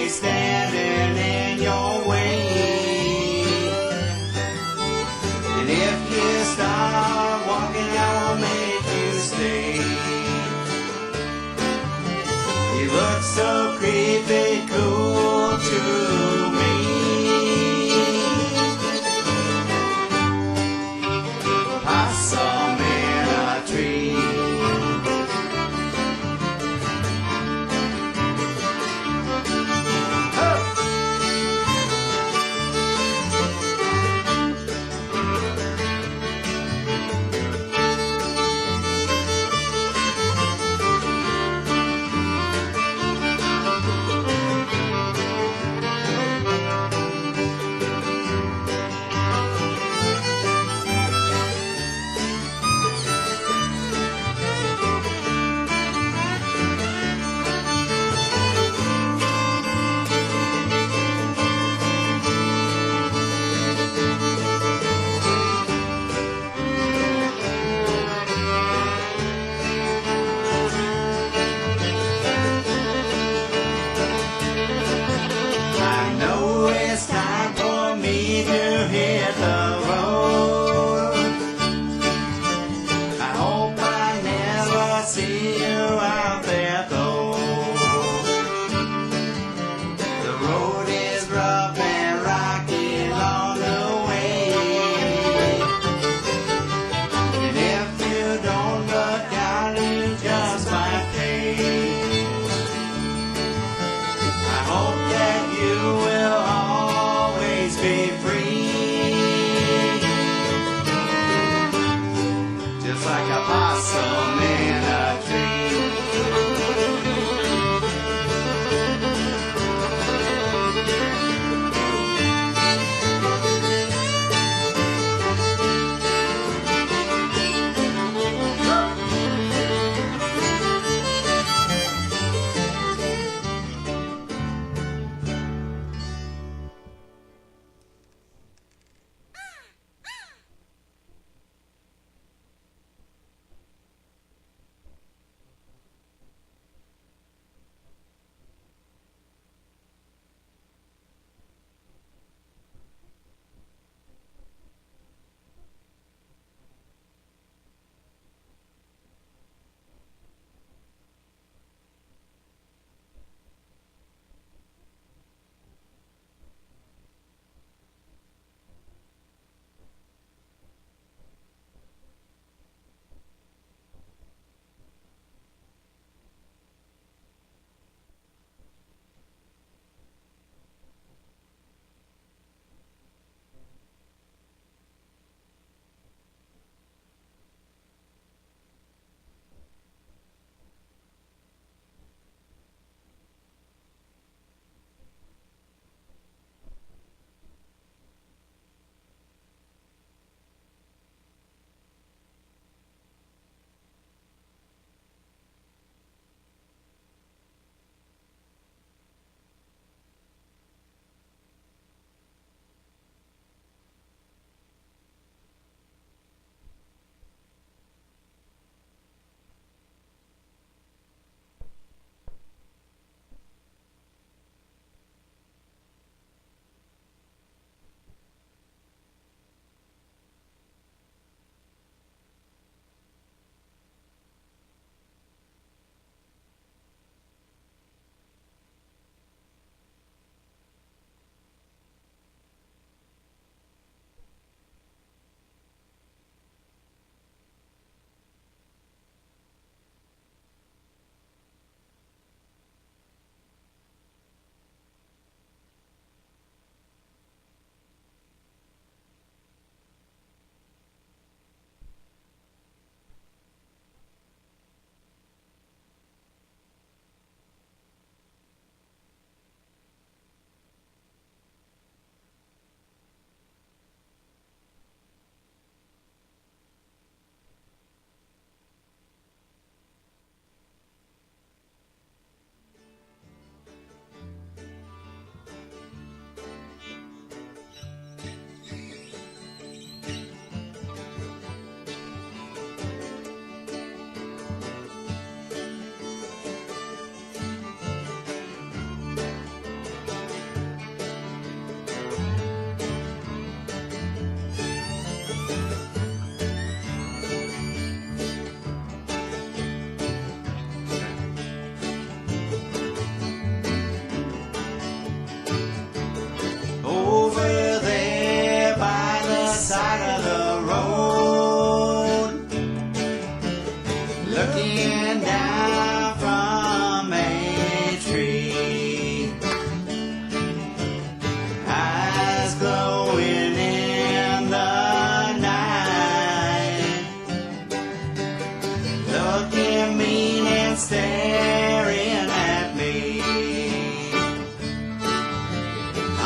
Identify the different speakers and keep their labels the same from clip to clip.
Speaker 1: always standing in your way. And if you start walking, I'll make you stay. You look so creepy cool to me. Possum in a tree.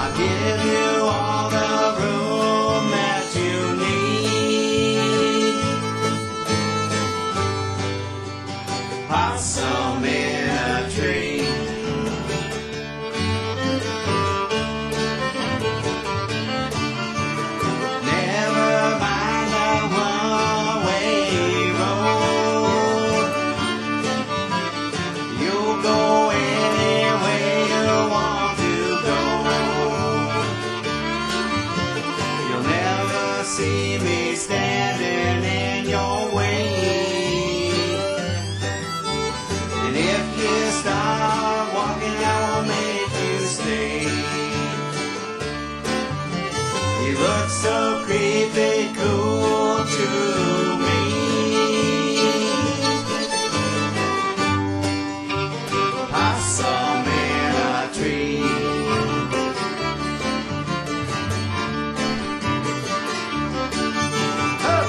Speaker 1: I'll give you all the room that you need. Possum in a tree. Never mind the one-way road. You'll go anywhere you want to go. You'll never see me standing in your way. And if you start walking, I'll make you stay. You look so creepy cool to me. Possum in a tree. Huh.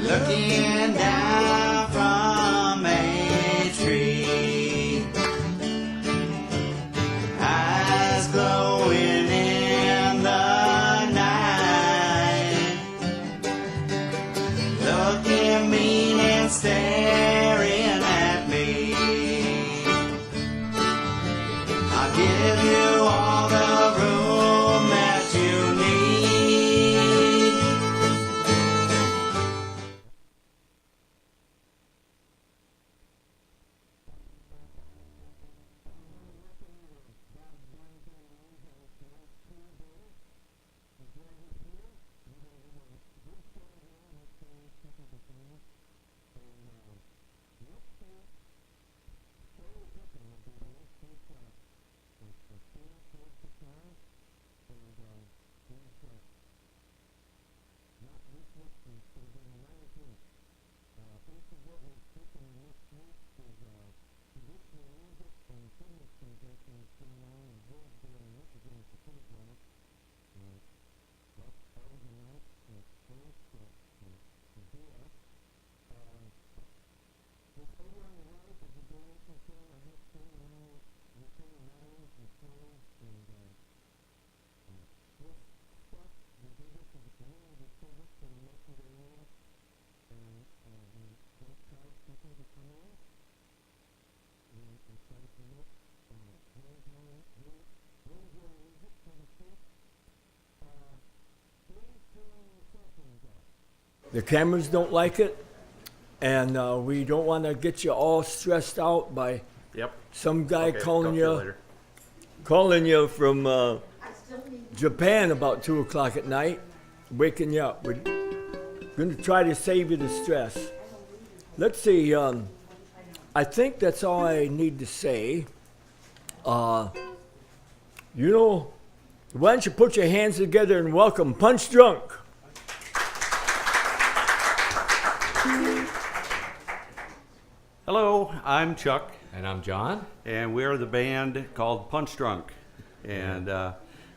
Speaker 1: looking down from a tree, eyes glowing in the night, looking mean and staring at me. I'll give you all the room that you need.
Speaker 2: The cameras don't like it, and we don't want to get you all stressed out by some guy calling you from Japan about 2 o'clock at night, waking you up. We're going to try to save you the stress. Let's see. I think that's all I need to say. Why don't you put your hands together and welcome Punch Drunk.
Speaker 3: Hello, I'm Chuck.
Speaker 4: And I'm John.
Speaker 3: And we're the band called Punch Drunk. And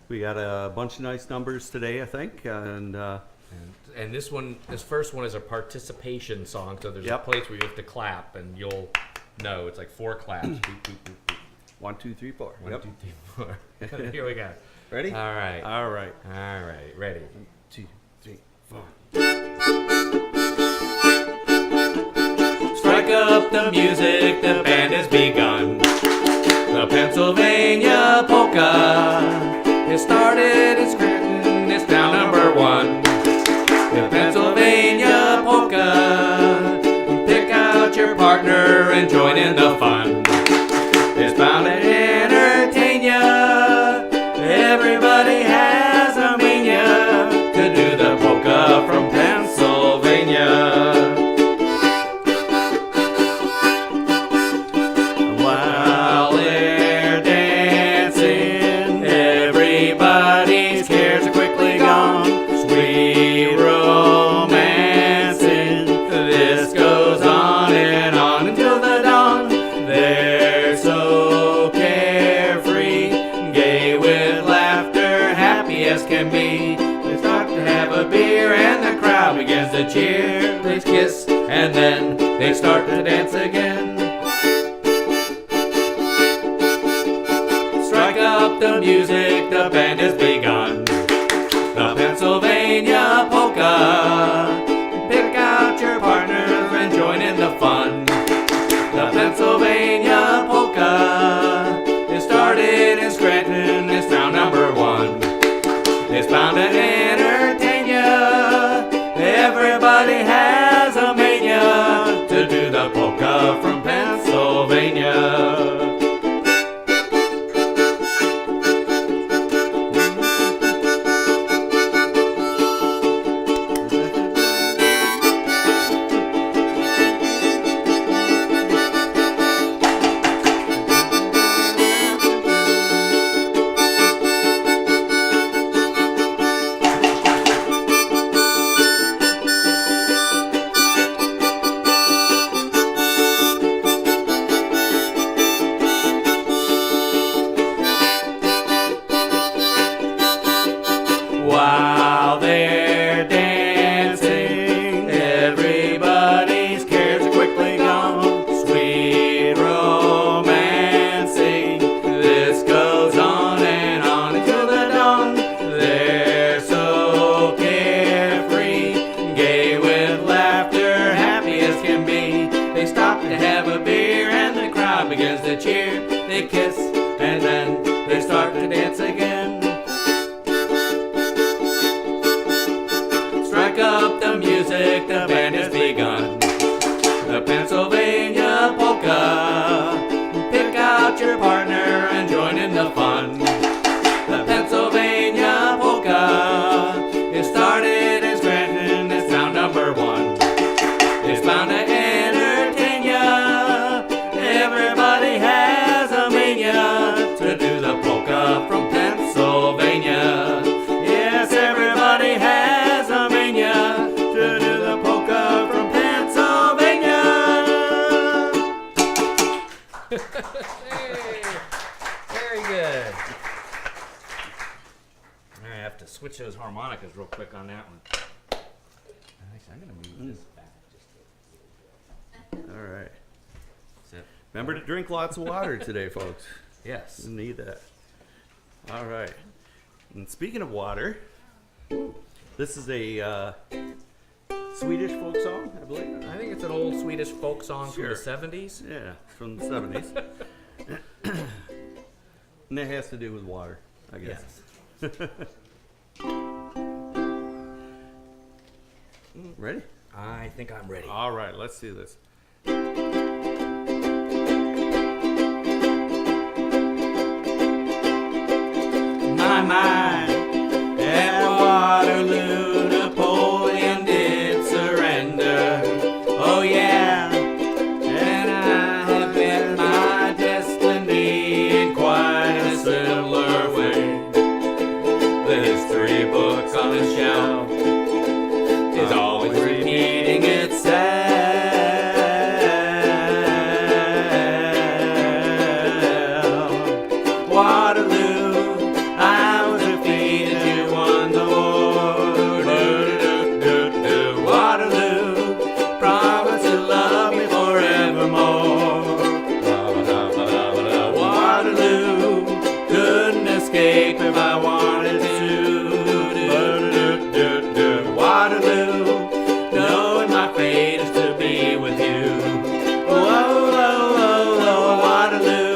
Speaker 3: we got a bunch of nice numbers today, I think. And
Speaker 4: this first one is a participation song, so there's a place where you have to clap, and you'll know. It's like 4 claps. Boop, boop, boop, boop.
Speaker 3: 1, 2, 3, 4.
Speaker 4: 1, 2, 3, 4. Here we go.
Speaker 3: Ready?
Speaker 4: All right.
Speaker 3: All right.
Speaker 4: All right. Ready.
Speaker 3: 1, 2, 3, 4.
Speaker 4: Strike up the music, the band has begun. The Pennsylvania polka. It started in Scranton, it's now number 1. The Pennsylvania polka. Pick out your partner and join in the fun. It's bound to entertain ya. Everybody has a mania to do the polka from Pennsylvania. While they're dancing, everybody's cares are quickly gone. Sweet romancing, this goes on and on until the dawn. They're so carefree, gay with laughter, happy as can be. They start to have a beer and the crowd begins to cheer. They kiss and then they start to dance again. Strike up the music, the band has begun. The Pennsylvania polka. Pick out your partner and join in the fun. The Pennsylvania polka. It started in Scranton, it's now number 1. It's bound to entertain ya. Everybody has a mania to do the polka from Pennsylvania. stop to have a beer, and the crowd begins to cheer. They kiss, and then they start to dance again. Strike up the music, the band has begun. The Pennsylvania polka. Pick out your partner and join in the fun. The Pennsylvania polka. It started in Scranton, it's now number 1. It's bound to entertain ya. Everybody has a mania to do the polka from Pennsylvania. Yes, everybody has a mania to do the polka from Pennsylvania. Hey, very good. I have to switch those harmonicas real quick on that one. Actually, I'm going to move this back just a little bit.
Speaker 3: All right.
Speaker 4: That's it.
Speaker 3: Remember to drink lots of water today, folks.
Speaker 4: Yes.
Speaker 3: You need that. All right. And speaking of water, this is a Swedish folk song, I believe.
Speaker 4: I think it's an old Swedish folk song
Speaker 3: Sure.
Speaker 4: from the 70s.
Speaker 3: Yeah, from the 70s. And it has to do with water, I guess.
Speaker 4: Yes.
Speaker 3: Ready?
Speaker 4: I think I'm ready.
Speaker 3: All right, let's do this.
Speaker 4: My mind at Waterloo, Napoleon did surrender. Oh yeah, and I have met my destiny in quite a similar way. The history books on the shelf is always repeating itself. Waterloo, I was defeated, you won the war. Waterloo, promise to love me forevermore. Waterloo, couldn't escape if I wanted to. Waterloo, knowing my fate is to be with you. Waterloo,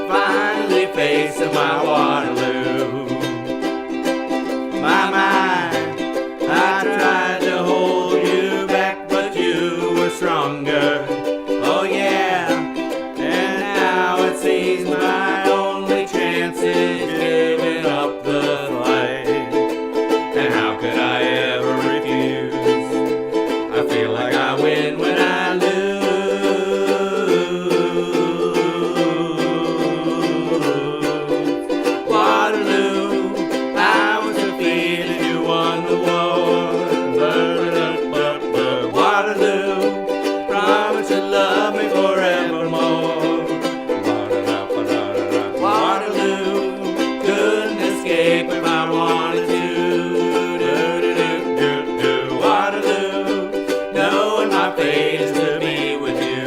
Speaker 4: finally facing my Waterloo. My mind, I tried to hold you back, but you were stronger. Oh yeah, and now it seems my only chance is giving up the fight. And how could I ever refuse? I feel like I win when I lose. Waterloo, I was defeated, you won the war. Waterloo, promise to love me forevermore. Waterloo, couldn't escape if I wanted to. Waterloo, knowing my fate is to be with you.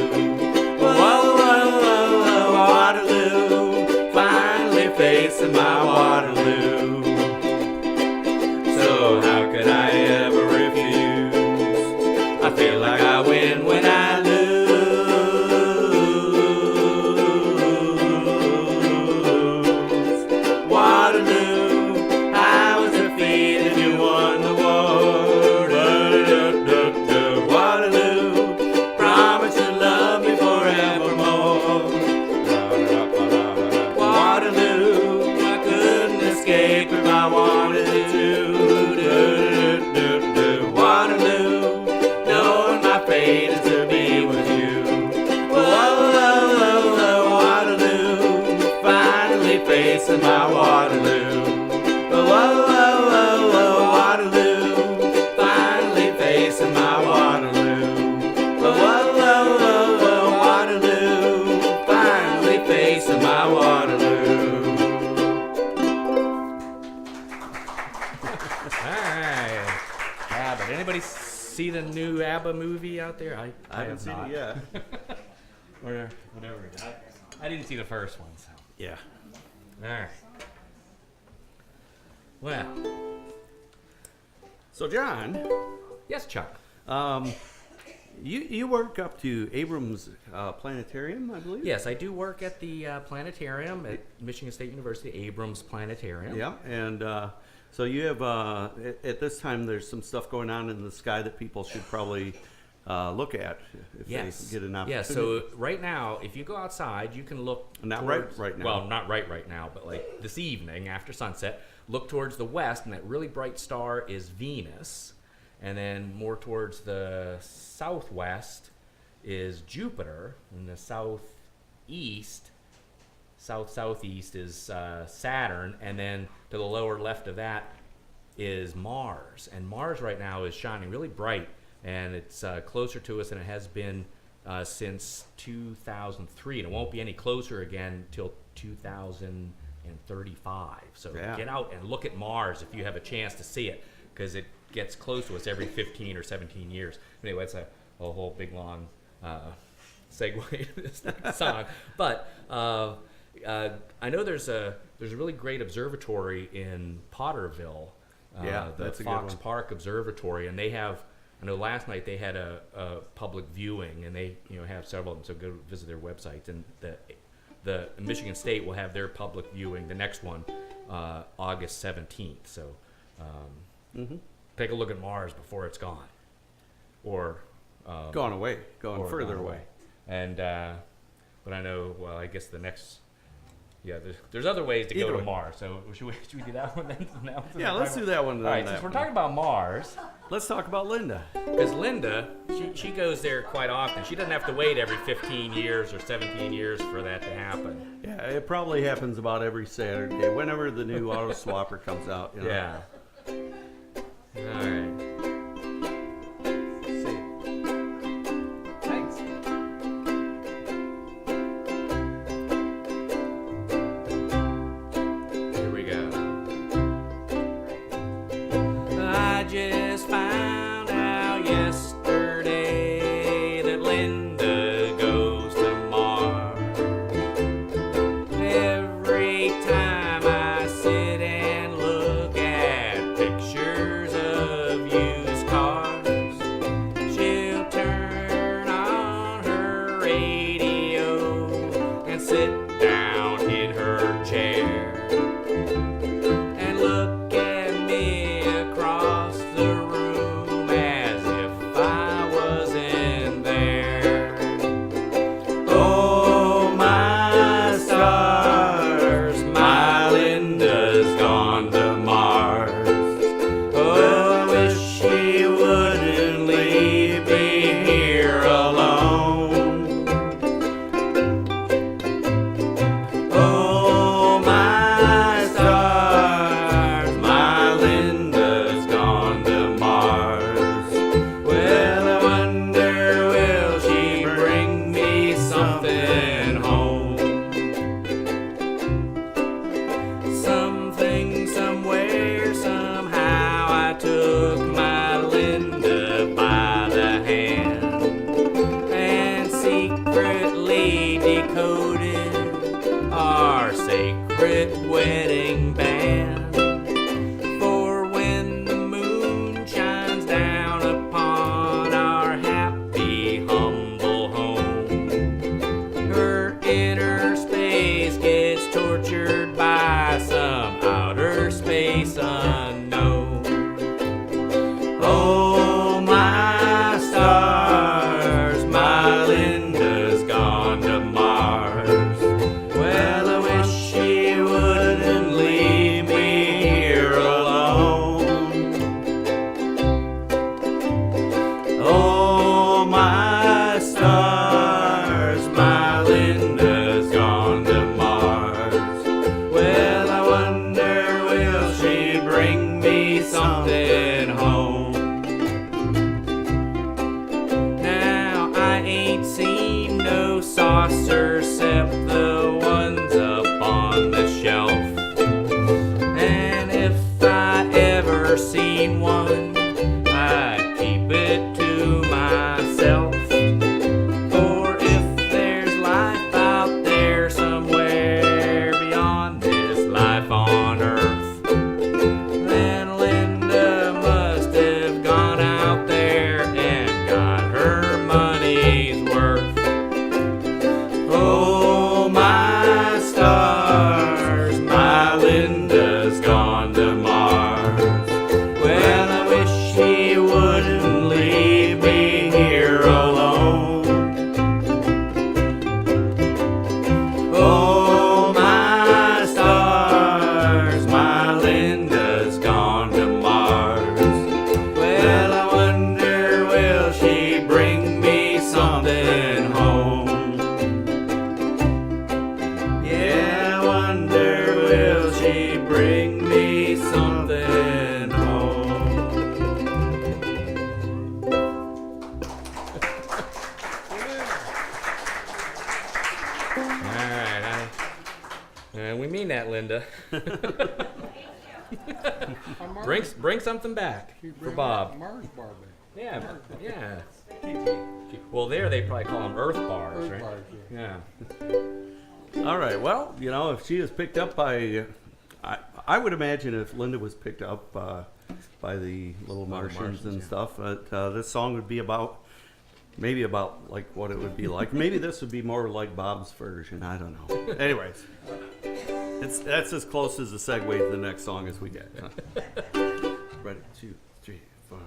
Speaker 4: Waterloo, finally facing my Waterloo. So how could I ever refuse? I feel like I win when I lose. Waterloo, I was defeated, you won the war. Waterloo, promise to love me forevermore. Waterloo, I couldn't escape if I wanted to. Waterloo, knowing my fate is to be with you. Waterloo, finally facing my Waterloo. Waterloo, finally facing my Waterloo. Waterloo, finally facing my Waterloo. All right. ABBA. Anybody see the new ABBA movie out there? I
Speaker 3: haven't
Speaker 4: have
Speaker 3: seen
Speaker 4: not.
Speaker 3: it yet.
Speaker 4: Or whatever. I didn't see the first one, so.
Speaker 3: Yeah.
Speaker 4: All right. Well.
Speaker 3: So, John,
Speaker 4: Yes, Chuck.
Speaker 3: You work up to Abrams Planetarium, I believe?
Speaker 4: Yes, I do work at the planetarium at Michigan State University, Abrams Planetarium.
Speaker 3: Yeah, and so you have, at this time, there's some stuff going on in the sky that people should probably look at if they get an opportunity.
Speaker 4: Yeah, so right now, if you go outside, you can look
Speaker 3: Not
Speaker 4: towards,
Speaker 3: right now.
Speaker 4: Well, not right now, but like this evening after sunset, look towards the west, and that really bright star is Venus. And then more towards the southwest is Jupiter, and the southeast is Saturn, and then to the lower left of that is Mars. And Mars right now is shining really bright, and it's closer to us than it has been since 2003, and it won't be any closer again till 2035. So get out and look at Mars if you have a chance to see it, because it gets close to us every 15 or 17 years. Anyway, it's a whole big long segue to this song. But I know there's a really great observatory in Potterville, the
Speaker 3: that's a good
Speaker 4: Fox
Speaker 3: one.
Speaker 4: Park Observatory, and they have. I know last night they had a public viewing, and they have several of them. So go visit their website, and the Michigan State will have their public viewing. The next one, August 17th. So. Take a look at Mars before it's gone, or
Speaker 3: Gone further
Speaker 4: gone
Speaker 3: away.
Speaker 4: And but I know. Well, I guess the next. Yeah, there's other ways to go
Speaker 3: Either
Speaker 4: to
Speaker 3: way.
Speaker 4: Mars. So should we do that one then?
Speaker 3: Yeah, let's do that one.
Speaker 4: All right, since we're talking about Mars,
Speaker 3: let's talk about Linda.
Speaker 4: because Linda, she goes there quite often. She doesn't have to wait every 15 years or 17 years for that to happen.
Speaker 3: Yeah, it probably happens about every Saturday, whenever the new auto swapper comes out.
Speaker 4: Yeah. All right.
Speaker 1: Thanks.
Speaker 4: Here we go. I just found out yesterday that Linda goes to Mars. Every time I sit and look at pictures of used cars, she'll turn on her radio and sit down in her chair and look at me across the room as if I wasn't there. Oh, my stars, my Linda's gone to Mars. Oh, I wish she wouldn't leave me here alone. Oh, my stars, my Linda's gone to Mars. Well, I wonder, will she bring me something home? Something, somewhere, somehow I took my Linda by the hand and secretly decoded our sacred wedding band. For when the moon shines down upon our happy, humble home, her inner space gets tortured by some outer space unknown. Oh, my stars, my Linda's gone to Mars. Well, I wish she wouldn't leave me here alone. Oh, my stars, my Linda's gone to Mars. Well, I wonder, will she bring me something home? Now, I ain't seen no saucers except the ones up on the shelf. And if I ever seen one, I'd keep it to myself. For if there's life out there somewhere beyond this life on Earth, then Linda must have gone out there and got her right. And we mean that, Linda. Bring something back for Bob.
Speaker 5: Mars bar back.
Speaker 4: Yeah, yeah. Well, there they probably call them earth bars, right?
Speaker 5: Bars,
Speaker 4: Yeah.
Speaker 3: All right. Well, you know, if she is picked up by, I would imagine if Linda was picked up by the little Martians and
Speaker 4: yeah.
Speaker 3: stuff, this song would be about, maybe about like what it would be like. Maybe this would be more like Bob's version. I don't know. Anyways, that's as close as a segue to the next song as we get. Ready, 2, 3, 4.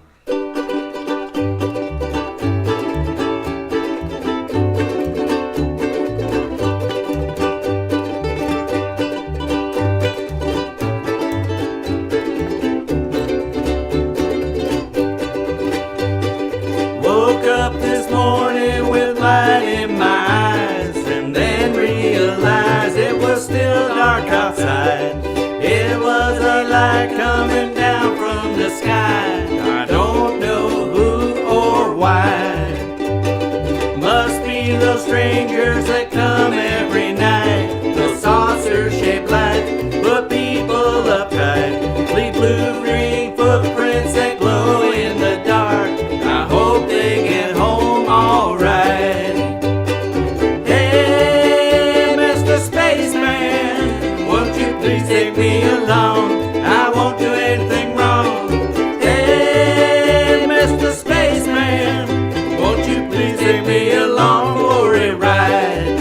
Speaker 1: Woke up this morning with light in my eyes, and then realized it was still dark outside. It was a light coming down from the sky. I don't know who or why. Must be those strangers that come every night. Those saucer-shaped lights put people uptight. Leave blue-green footprints that glow in the dark. I hope they get home alright. Hey, Mr. Spaceman, won't you please take me along? I won't do anything wrong. Hey, Mr. Spaceman, won't you please take me along for a ride?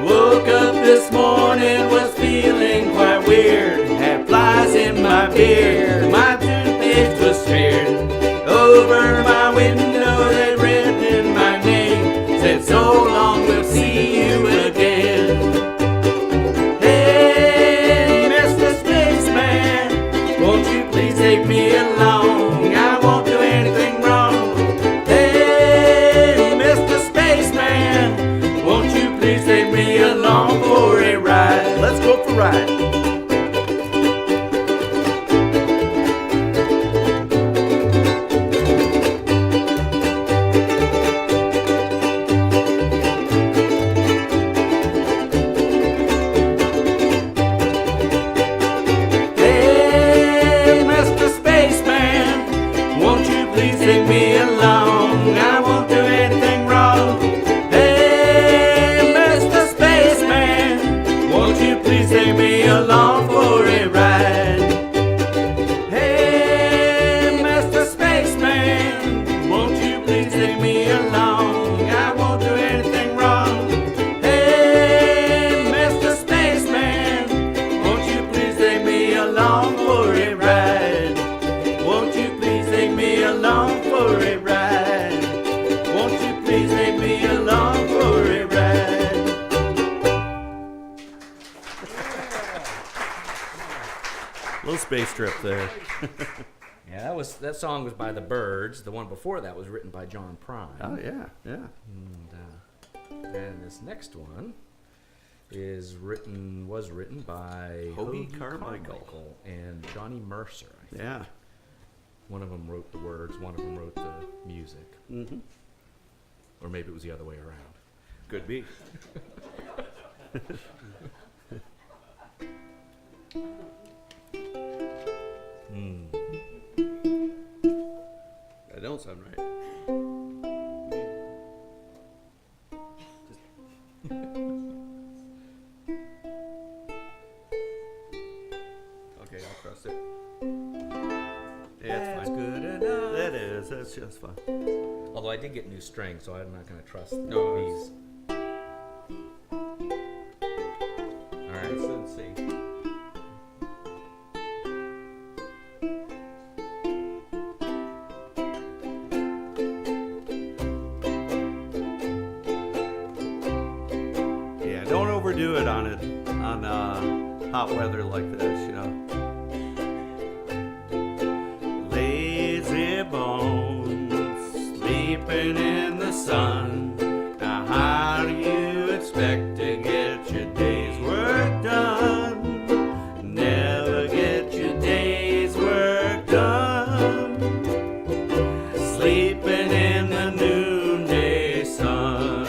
Speaker 1: Woke up this morning, was feeling quite weird. Had flies in my beard, my toothpaste was smeared. Over my window they written my name, said so long, we'll see you again. Hey, Mr. Spaceman, won't you please take me along? I won't do anything wrong. Hey, Mr. Spaceman, won't you please take me along for a ride?
Speaker 3: Let's go for a ride.
Speaker 1: Hey, Mr. Spaceman, won't you please take me along? I won't do anything wrong. Hey, Mr. Spaceman, won't you please take me along for a ride? Hey, Mr. Spaceman, won't you please take me along? I won't do anything wrong. Hey, Mr. Spaceman, won't you please take me along for a ride? Won't you please take me along for a ride? Won't you please take me along for a ride?
Speaker 3: Little space trip there.
Speaker 4: Yeah, that song was by the Byrds. The one before that was written by John Prine.
Speaker 3: Oh yeah, yeah.
Speaker 4: And this next one was written by
Speaker 3: Hobie
Speaker 4: Hobie
Speaker 3: Carmichael
Speaker 4: and Johnny Mercer. I think.
Speaker 3: Yeah.
Speaker 4: One of them wrote the words, one of them wrote the music.
Speaker 3: Mm-hmm.
Speaker 4: Or maybe it was the other way around.
Speaker 3: Could be. That don't sound right. Okay, I'll trust it. Yeah, it's fine.
Speaker 1: Good enough.
Speaker 3: That is. That's just fine.
Speaker 4: Although I did get new strings, so I'm not going to trust
Speaker 3: No,
Speaker 4: these. All right, so
Speaker 3: Let's see. Yeah, don't overdo it on hot weather like this, you know. Lazy bones sleeping in the sun. Now how do you expect to get your day's work done? Never get your day's work done. Sleeping in the noonday sun.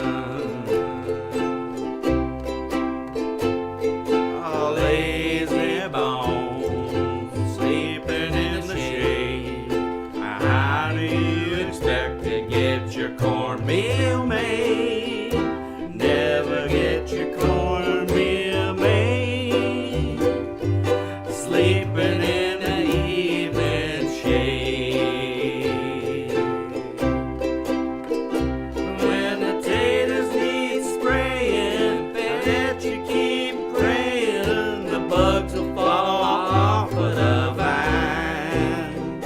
Speaker 1: cornmeal made. Never get your cornmeal made. Sleeping in the evening shade. When the taters need spraying, bet you keep praying the bugs will fall off of the vine.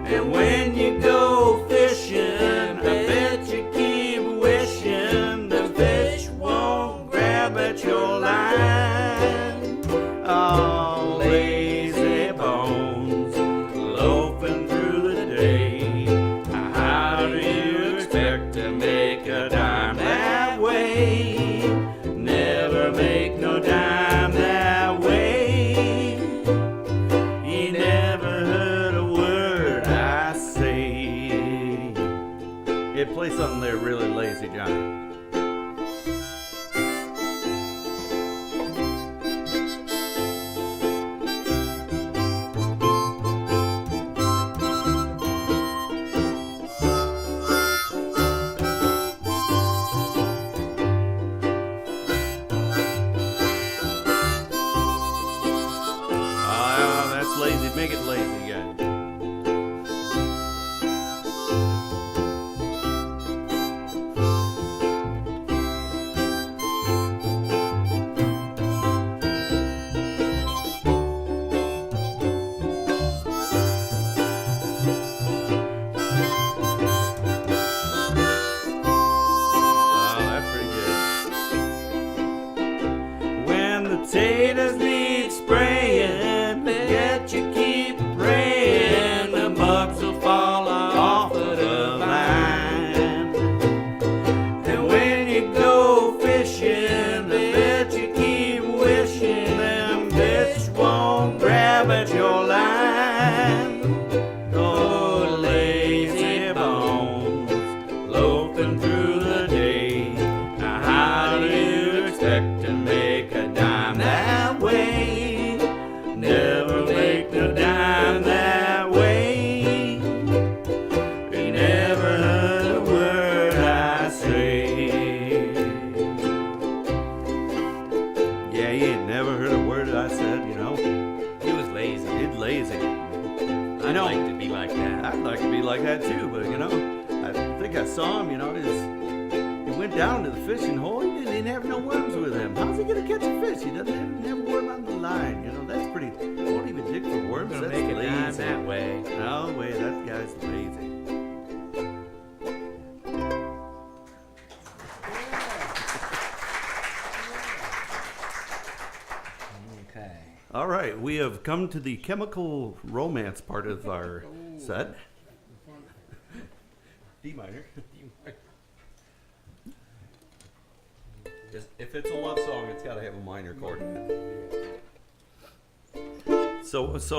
Speaker 1: And when you go fishing, I bet you keep wishing the fish won't grab at your line. Oh, lazy bones, loafing through the day. How do you expect to make a dime that way? Never make no dime that way. You never heard a word I say.
Speaker 3: Yeah, play something there really lazy, John. Ah, that's lazy. Make it lazy, guys. Oh, that's pretty good.
Speaker 1: When the taters need spraying, bet you keep praying the bugs will fall off of the vine. And when you go fishing, I bet you keep wishing them fish won't grab at your line. Oh, lazy bones, loafing through the day. Now how do you expect to make a dime that way? Never make no dime that way. You never heard a word I say.
Speaker 3: Yeah, you ain't never heard a word I said, you know.
Speaker 4: He was lazy.
Speaker 3: It's lazy.
Speaker 4: I'd
Speaker 3: know.
Speaker 4: like to be like that.
Speaker 3: I'd like to be like that too, but you know, I think I saw him, you know, he went down to the fishing hole, he didn't even have no worms with him. How's he gonna catch a fish? He doesn't even have a worm on the line, you know, that's pretty, won't even dig for worms,
Speaker 4: I'm gonna
Speaker 3: that's
Speaker 4: make a dime
Speaker 3: lazy.
Speaker 4: that way.
Speaker 3: No way, that guy's lazy.
Speaker 4: Okay.
Speaker 3: All right, we have come to the chemical romance part of our set. D minor. If it's a love song, it's got to have a minor chord in it. So this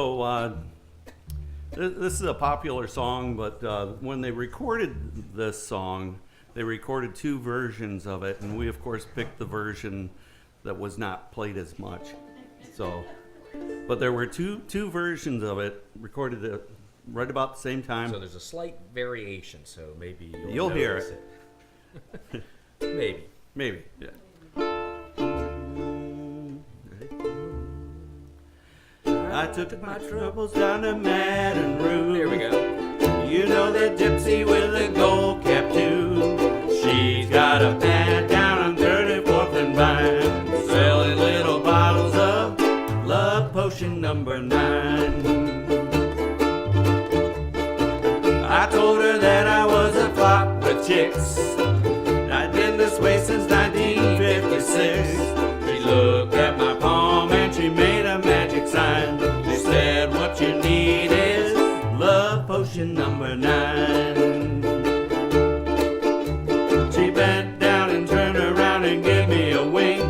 Speaker 3: is a popular song, but when they recorded this song, they recorded two versions of it, and we of course picked the version that was not played as much. So, but there were two versions of it recorded at right about the same time.
Speaker 4: So there's a slight variation, so maybe
Speaker 3: You'll hear
Speaker 4: notice it. Maybe.
Speaker 3: Maybe, yeah.
Speaker 1: I took my troubles down to Madden Room.
Speaker 4: There we go.
Speaker 1: You know that gypsy with a gold cap too. She's got a pad down on 34th and Vine, selling little bottles of Love Potion number 9. I told her that I was a flop with chicks. I'd been this way since 1956. She looked at my palm and she made a magic sign. She said, what you need is Love Potion number 9. She bent down and turned around and gave me a wink.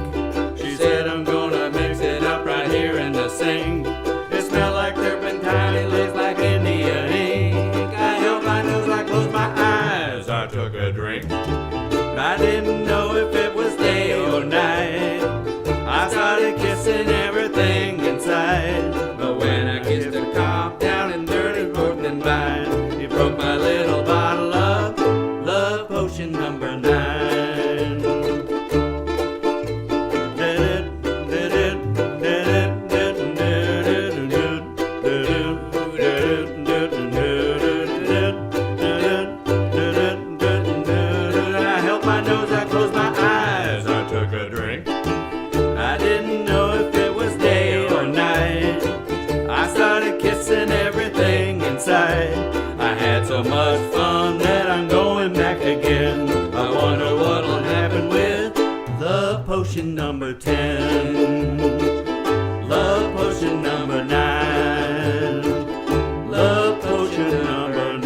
Speaker 1: She said, I'm gonna mix it up right here in the sink. It smelled like turpentine, it looks like India ink. I held my nose, I closed my eyes, I took a drink. I didn't know if it was day or night. I started kissing everything inside. But when I kissed a cop down in 34th and Vine, he broke my little bottle of Love Potion potion number 9. I held my nose, I closed my eyes, I took a drink. I didn't know if it was day or night. I started kissing everything inside. I had so much fun that I'm going back again. I wonder what'll happen with the potion number 10. Love potion number 9. Love potion number 9.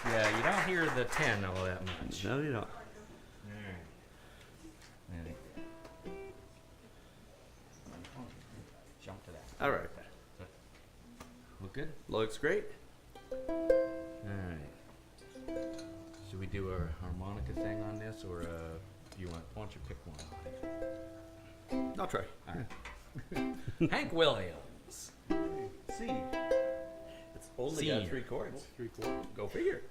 Speaker 4: Yeah, you don't hear the 10 all that much.
Speaker 3: No, you don't.
Speaker 4: Jump to that.
Speaker 3: All right.
Speaker 4: Look good?
Speaker 3: Looks great.
Speaker 4: Alright. Should we do a harmonica thing on this, or do you want? Why don't you pick one?
Speaker 3: I'll try.
Speaker 4: Hank Williams.
Speaker 3: C. It's only
Speaker 4: C.
Speaker 3: got 3 chords.
Speaker 4: 3 chords. Go figure.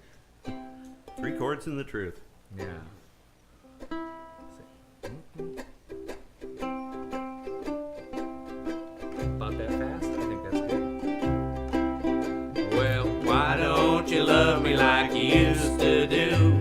Speaker 3: 3 chords and the truth.
Speaker 4: Yeah. About that fast? I think that's good.
Speaker 1: Well, why don't you love me like you used to do?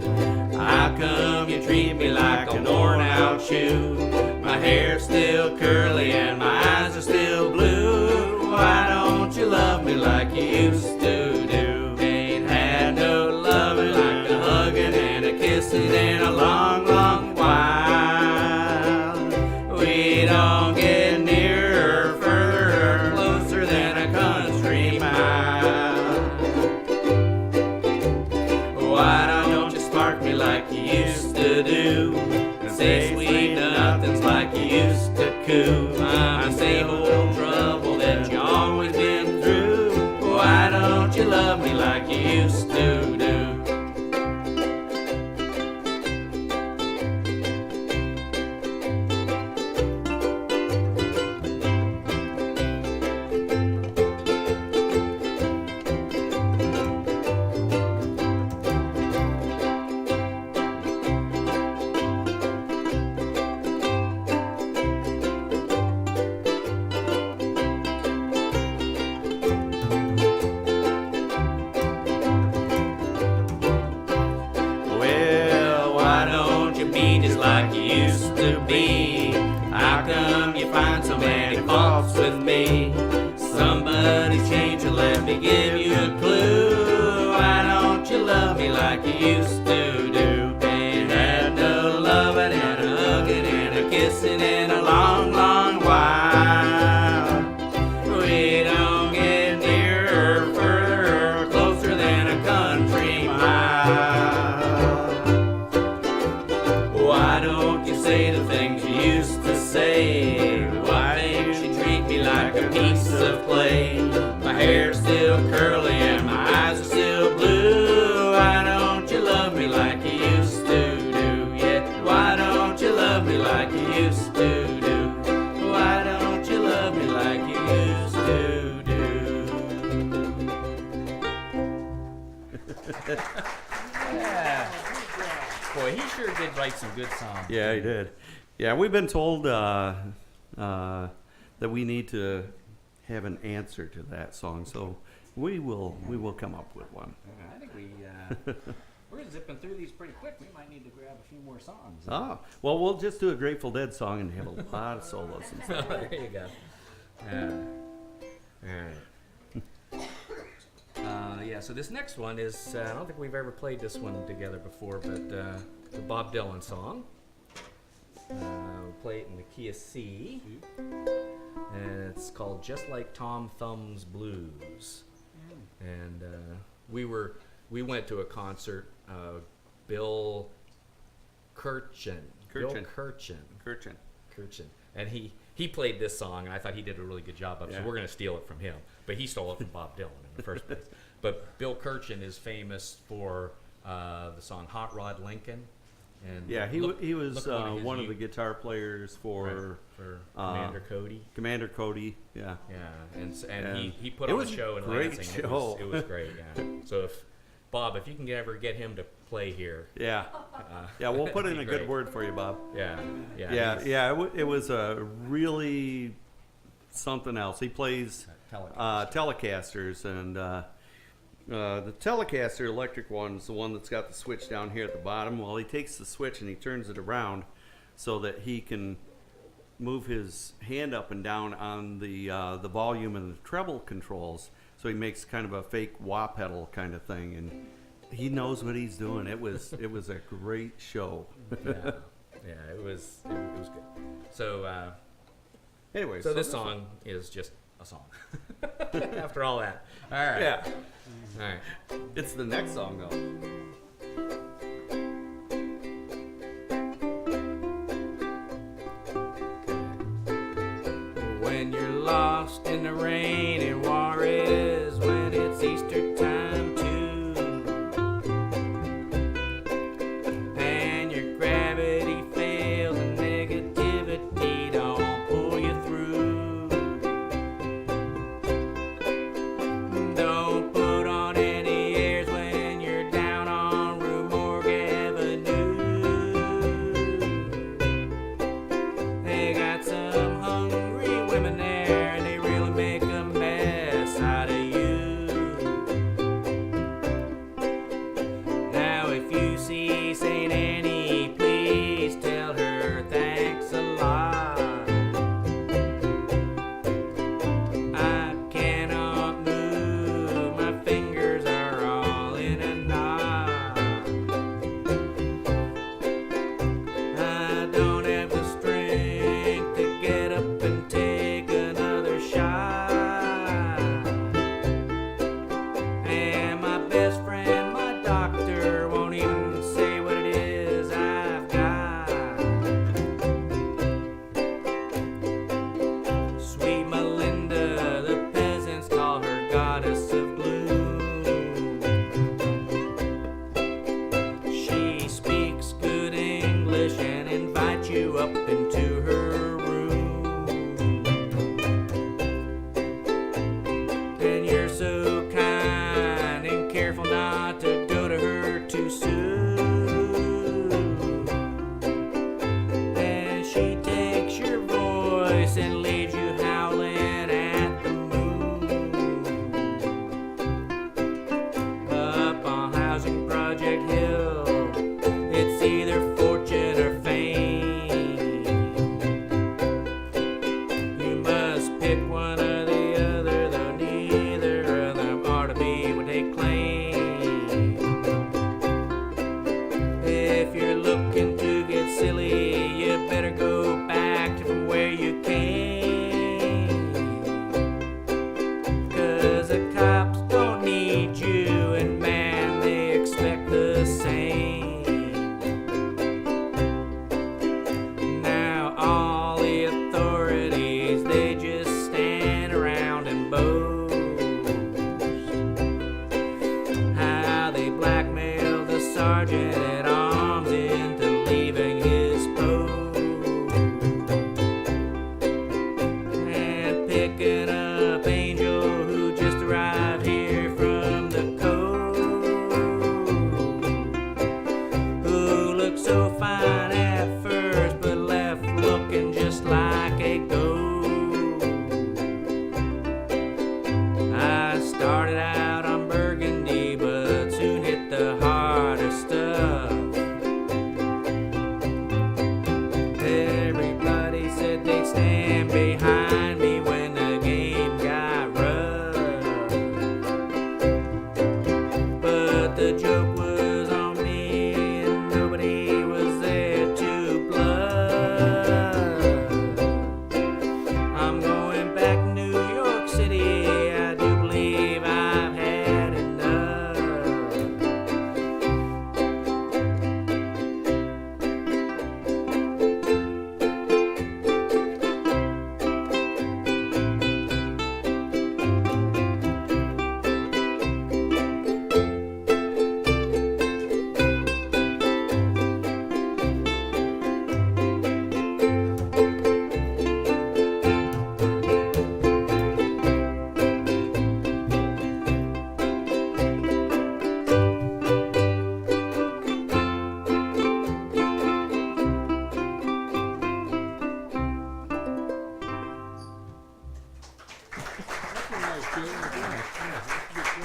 Speaker 1: How come you treat me like a worn out shoe? My hair's still curly and my eyes are still blue. Why don't you love me like you used to do? Ain't had no loving like a hugging and a kissing in a long, long while. We don't get nearer, further, or closer than a country mile. Why don't you spark me like you used to do? And say sweet nothings like you used to coo. I'm same old trouble that you always been through. Why don't you love me like you used to do? Well, why don't you be just like you used to be? How come you find so many faults with me? Somebody's changed, let me give you a clue. Why don't you love me like you used to do? Ain't had no loving and a hugging and a kissing in a long, long while. We don't get nearer, further, or closer than a country mile. Why don't you say the things you used to say? Why don't you treat me like a piece of clay? My hair's still curly and my eyes are still blue. Why don't you love me like you used to do? Yeah, why don't you love me like you used to do? Why don't you love me like you used to do?
Speaker 4: Yeah. Boy, he sure did write some good songs.
Speaker 3: Yeah, he did. Yeah, we've been told that we need to have an answer to that song, so we will come up with one.
Speaker 4: I think we're zipping through these pretty quick. We might need to grab a few more songs.
Speaker 3: Oh, well, we'll just do a Grateful Dead song and have a lot of solos and stuff.
Speaker 4: There you go. Yeah. All right. Yeah, so this next one is, I don't think we've ever played this one together before, but it's a Bob Dylan song. We'll play it in the key of C. And it's called Just Like Tom Thumb's Blues. And we went to a concert, Bill Kirchen. And he played this song, and I thought he did a really good job of it, so we're going to steal it from him. But he stole it from Bob Dylan in the first place. But Bill Kirchen is famous for the song Hot Rod Lincoln. And
Speaker 3: Yeah, he was
Speaker 4: his
Speaker 3: one of the guitar players for
Speaker 4: Commander Cody.
Speaker 3: Commander Cody. Yeah.
Speaker 4: Yeah, and
Speaker 3: And
Speaker 4: he put
Speaker 3: it
Speaker 4: on
Speaker 3: was
Speaker 4: a show in
Speaker 3: great
Speaker 4: Lansing.
Speaker 3: show.
Speaker 4: It was great. Yeah. So if Bob, if you can ever get him to play here,
Speaker 3: Yeah. Yeah, we'll put in a
Speaker 4: that'd be
Speaker 3: good
Speaker 4: great.
Speaker 3: word for you, Bob.
Speaker 4: yeah.
Speaker 3: Yeah. It was a really something else. He plays Telecasters, and the Telecaster electric one is the one that's got the switch down here at the bottom. Well, he takes the switch and he turns it around so that he can move his hand up and down on the volume and the treble controls. So he makes kind of a fake wah pedal kind of thing, and he knows what he's doing. It was a great show.
Speaker 4: Yeah, it was good. So
Speaker 3: Anyway,
Speaker 4: so this song is just a song. After all that, all right.
Speaker 3: Yeah,
Speaker 4: All right.
Speaker 3: it's the next song though.
Speaker 4: When you're lost in the rain in Juarez, when it's Easter time too, and your gravity fails and negativity don't pull you through, don't put on any airs when you're down on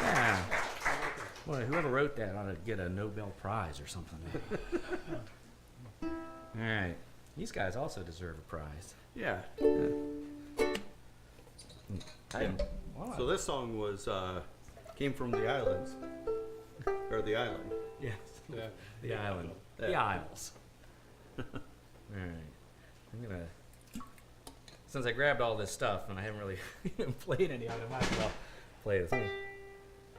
Speaker 4: Yeah. Boy, whoever wrote that ought to get a Nobel Prize or something. All right. These guys also deserve a prize.
Speaker 3: Yeah.
Speaker 4: Wow.
Speaker 3: So this song was came from the islands, or the island.
Speaker 4: Yes. The island.
Speaker 3: Yeah.
Speaker 4: The Isles. All right. I'm gonna. Since I grabbed all this stuff and I haven't really even played any of it, I might as well play this.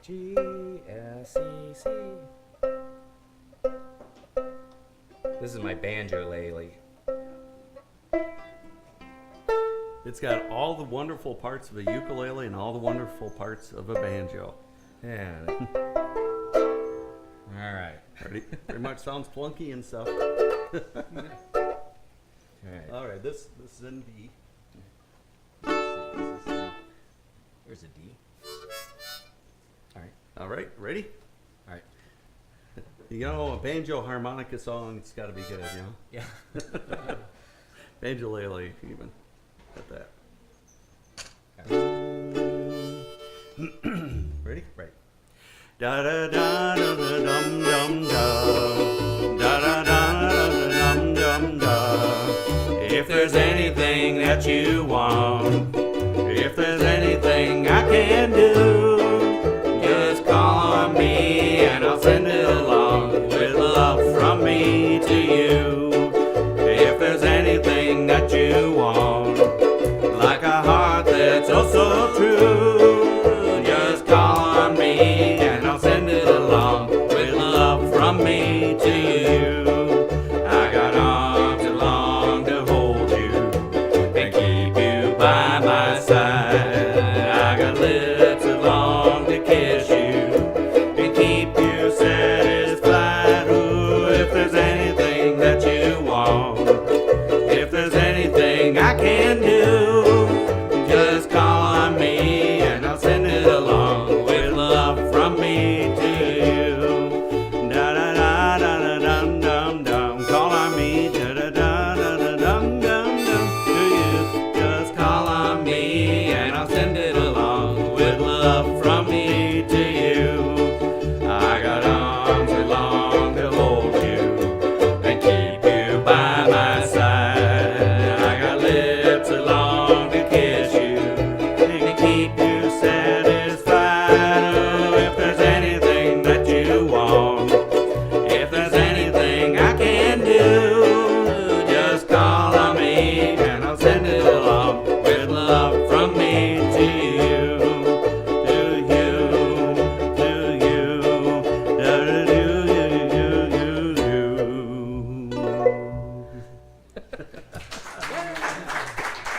Speaker 4: G-S-E-C. This is my banjo lately.
Speaker 3: It's got all the wonderful parts of a ukulele and all the wonderful parts of a banjo.
Speaker 4: Yeah. All right.
Speaker 3: Pretty much sounds plunky and stuff.
Speaker 4: All right.
Speaker 3: All right, this is in D.
Speaker 4: Where's the D? All right.
Speaker 3: All right, ready?
Speaker 4: All right.
Speaker 3: You know, a banjo harmonica song, it's got to be good, you know?
Speaker 4: Yeah.
Speaker 3: Banjolele, even. Got that. Ready?
Speaker 4: Right.
Speaker 3: Da da da da da dum dum da. Da da da da da dum dum da. If there's anything that you want, if there's anything I can do, just call on me and I'll send it along with love from me to you. If there's anything that you want, like a heart that's oh so true, just call on me and I'll send it along with love from me to you. I got arms that long to hold you and keep you by my side. I got lips that long to kiss you and keep you satisfied. Ooh, if there's anything that you want, if there's anything I can do, just call on me and I'll send it along with love from me to you. Da da da da da dum dum dum. Call on me. Da da da da da dum dum dum. To you. Just call on me and I'll send it along with love from me to you. I got arms that long to hold you and keep you by my side. I got lips that long to kiss you and keep you satisfied. Oh, if there's anything that you want, if there's anything I can do, just call on me and I'll send it along with love from me to you. To you, to you, you.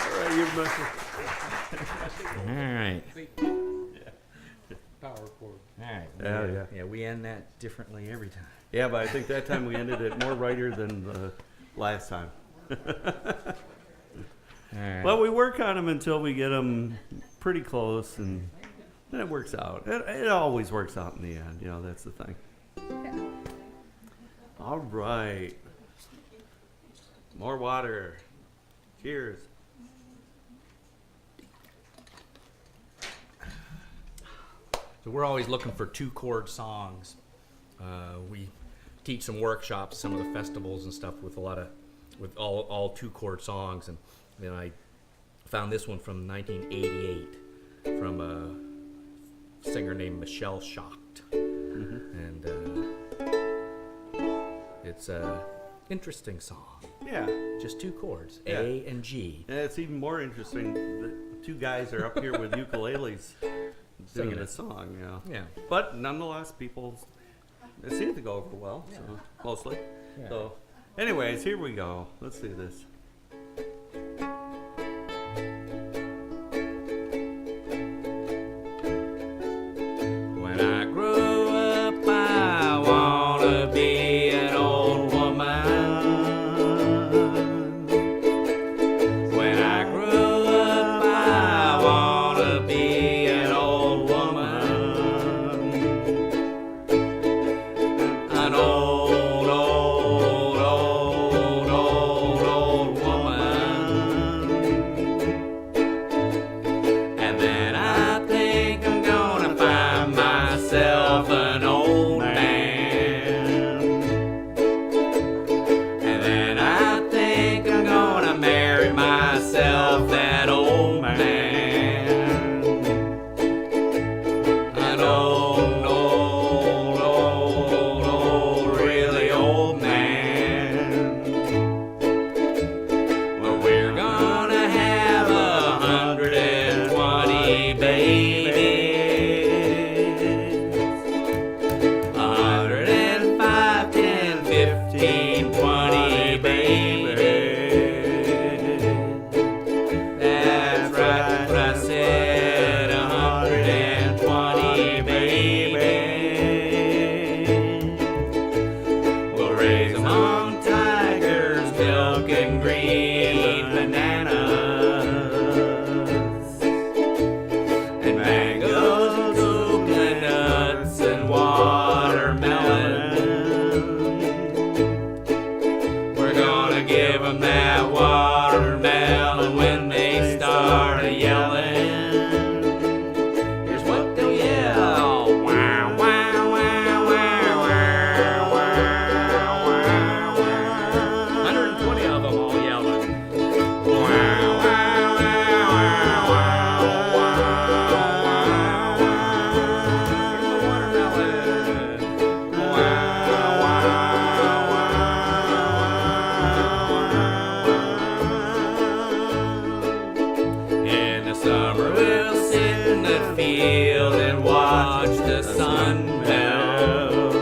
Speaker 3: All right, you must.
Speaker 4: All right.
Speaker 5: Power chord.
Speaker 4: All right.
Speaker 3: Yeah.
Speaker 4: Yeah, we end that differently every time.
Speaker 3: Yeah, but I think that time we ended it more righter than the last time.
Speaker 4: All right.
Speaker 3: Well, we work on them until we get them pretty close, and then it works out. It always works out in the end. You know, that's the thing. All right. More water. Cheers.
Speaker 4: So we're always looking for 2-chord songs. We teach some workshops, some of the festivals and stuff with all 2-chord songs, and then I found this one from 1988 from a singer named Michelle Schacht, and it's a interesting song.
Speaker 3: Yeah.
Speaker 4: Just 2 chords,
Speaker 3: Yeah.
Speaker 4: A and G.
Speaker 3: And it's even more interesting that 2 guys are up here with ukuleles
Speaker 4: Singing
Speaker 3: doing
Speaker 4: it.
Speaker 3: a song, you know.
Speaker 4: Yeah.
Speaker 3: But nonetheless, it seemed to go over well, so mostly.
Speaker 4: Yeah.
Speaker 3: So, anyways, here we go. Let's do this.
Speaker 4: When I grow up, I wanna be an old woman. When I grow up, I wanna be an old woman. An old, old, old, old, old woman. And then I think the field and watch the sun melt.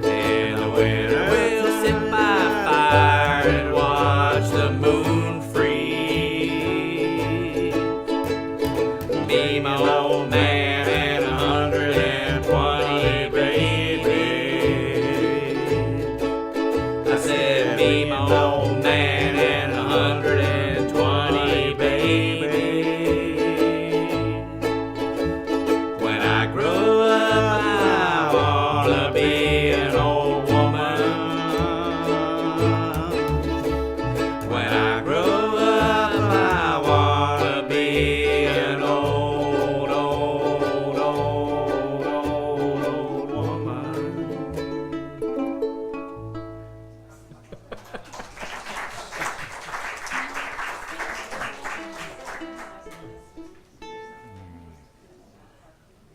Speaker 4: In the winter we'll sit by fire and watch the moon freeze. Me, my old man, and 120 babies. I said, me, my old man, and 120 babies. When I grow up, I wanna be an old woman. When I grow up, I wanna be an old woman.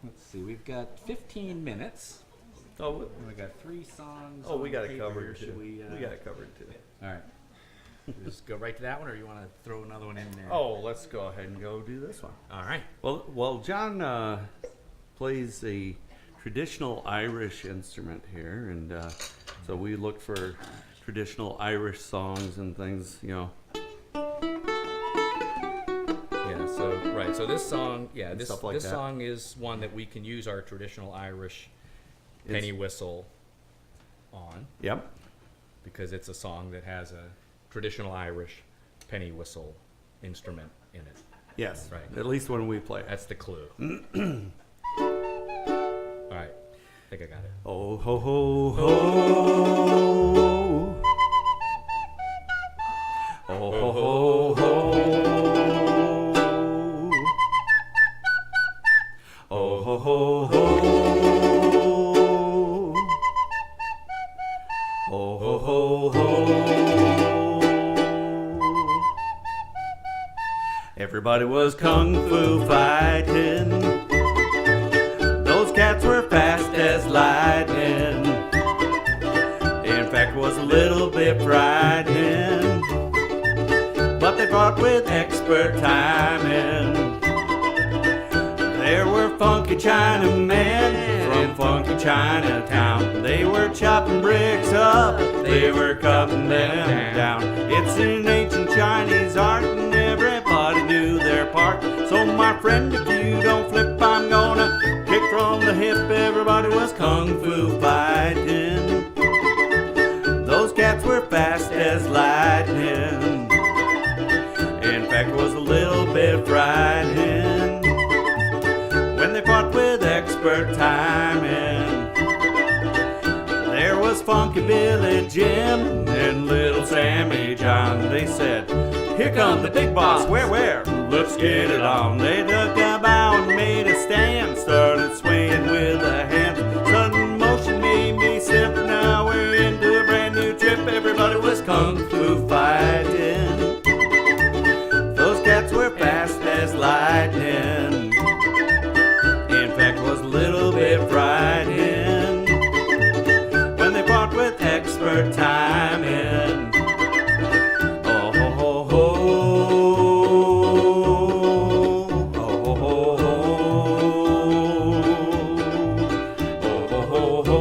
Speaker 5: Let's see, we've got 15 minutes.
Speaker 3: Oh,
Speaker 5: And we got 3 songs.
Speaker 3: we
Speaker 5: on
Speaker 3: got it
Speaker 5: paper.
Speaker 3: covered
Speaker 5: Should
Speaker 3: too.
Speaker 5: we?
Speaker 3: We got it covered too.
Speaker 5: All right. Just go right to that one, or you want to throw another one in there?
Speaker 3: Oh, let's go ahead and go do this one.
Speaker 5: All right.
Speaker 3: Well, John plays a traditional Irish instrument here, and so we look for traditional Irish songs and things, you know.
Speaker 5: Yeah. So right. So this song, this
Speaker 3: stuff like
Speaker 5: this
Speaker 3: that.
Speaker 5: song is one that we can use our traditional Irish penny whistle on,
Speaker 3: Yep.
Speaker 5: because it's a song that has a traditional Irish penny whistle instrument in it.
Speaker 3: Yes.
Speaker 5: Right.
Speaker 3: At least when we play it.
Speaker 5: That's the clue. All right. I think I got it.
Speaker 3: Oh ho ho ho. Oh ho ho ho. Oh ho ho ho. Oh ho ho ho. Everybody was kung fu fighting. Those cats were fast as lightning. In fact, was a little bit frightening. But they fought with expert timing. There were funky Chinamen from funky Chinatown. They were chopping bricks up, they were cutting them down. It's an ancient Chinese art and everybody knew their part. So my friend, if you don't flip, I'm gonna kick from the hip. Everybody was kung fu fighting. Those cats were fast as lightning. In fact, was a little bit frightening when they fought with expert timing. There was Funky Billy Jim and Little Sammy John. They said, here comes the big boss, where? Let's get it on. They took a bow and made a stand, started swaying with a hand. Sudden motion made me sip. Now we're into a brand new trip. Everybody was kung fu fighting. Those cats were fast as lightning. In fact, was a little bit frightening when they fought with expert timing. Oh ho ho ho. Oh ho ho ho. Oh ho ho ho.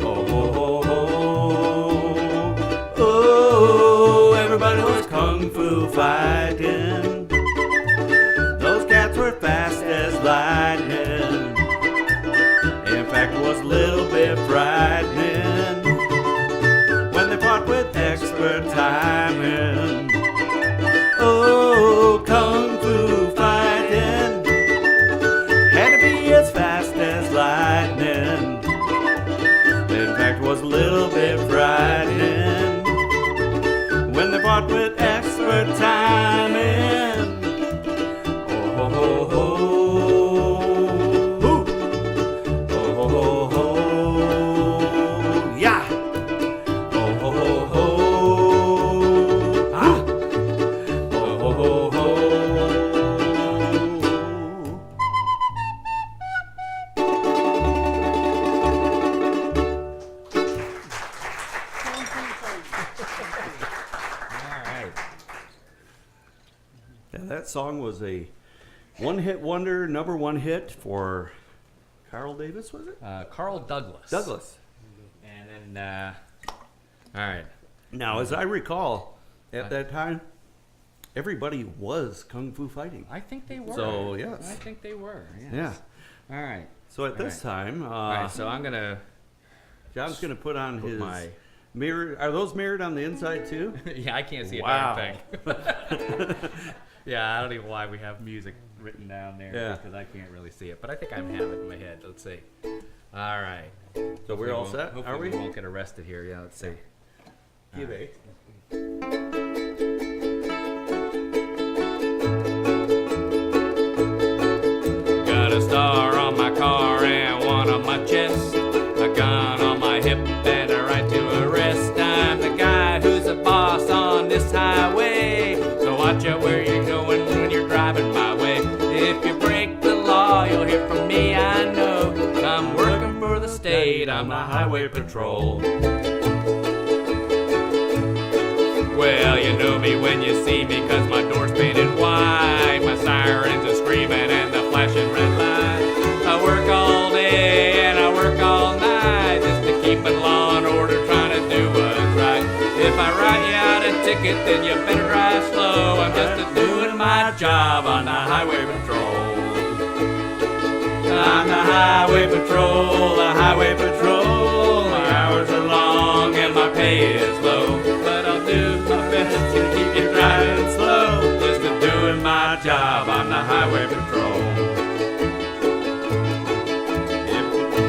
Speaker 3: Oh ho ho ho. Oh, everybody was kung fu fighting. Those cats were fast as lightning. In fact, it was a little bit frightening when they fought with expert timing. Oh, kung fu fighting had to be as fast as lightning. In fact, it was a little bit frightening when they fought with expert timing. Oh ho ho ho. Ooh. Oh ho ho ho. Yeah. Oh ho ho ho. Ah. Oh ho ho ho.
Speaker 5: All right.
Speaker 3: Yeah, that song was a one-hit wonder, number one hit for Carl Davis, was it?
Speaker 5: Carl Douglas.
Speaker 3: Douglas.
Speaker 5: And then, all right.
Speaker 3: Now, as I recall, at that time, everybody was kung fu fighting.
Speaker 5: I think they were.
Speaker 3: So, yes.
Speaker 5: I think they were. Yes.
Speaker 3: Yeah.
Speaker 5: All right.
Speaker 3: So at this time,
Speaker 5: All right. So I'm gonna.
Speaker 3: John's going to put on
Speaker 5: Put
Speaker 3: his
Speaker 5: my-
Speaker 3: mirror. Are those mirrored on the inside too?
Speaker 5: Yeah, I can't see a
Speaker 3: Wow.
Speaker 5: damn thing. Yeah, I don't even know why we have music written down there
Speaker 3: Yeah.
Speaker 5: because I can't really see it, but I think I have it in my head. Let's see. All right.
Speaker 3: So we're all
Speaker 5: Hopefully
Speaker 3: set,
Speaker 5: hopefully
Speaker 3: are we?
Speaker 5: won't get arrested here. Yeah, let's see.
Speaker 3: Give it.
Speaker 4: Got a star on my car and one on my chest, a gun on my hip and a right to arrest. I'm the guy who's the boss on this highway, so watch out where you're going when you're driving my way. If you break the law, you'll hear from me, I know. I'm working for the state, I'm the highway patrol. Well, you know me when you see me, 'cause my door's painted white, my sirens are screaming and the flashing red light. I work all day and I work all night, just to keep in law and order, trying to do what's right. If I write you out a ticket, then you better drive slow. I'm just doing my job on the highway patrol. I'm the highway patrol, the highway patrol. My hours are long and my pay is low, but I'll do my best to keep you driving slow. Just doing my job on the highway patrol.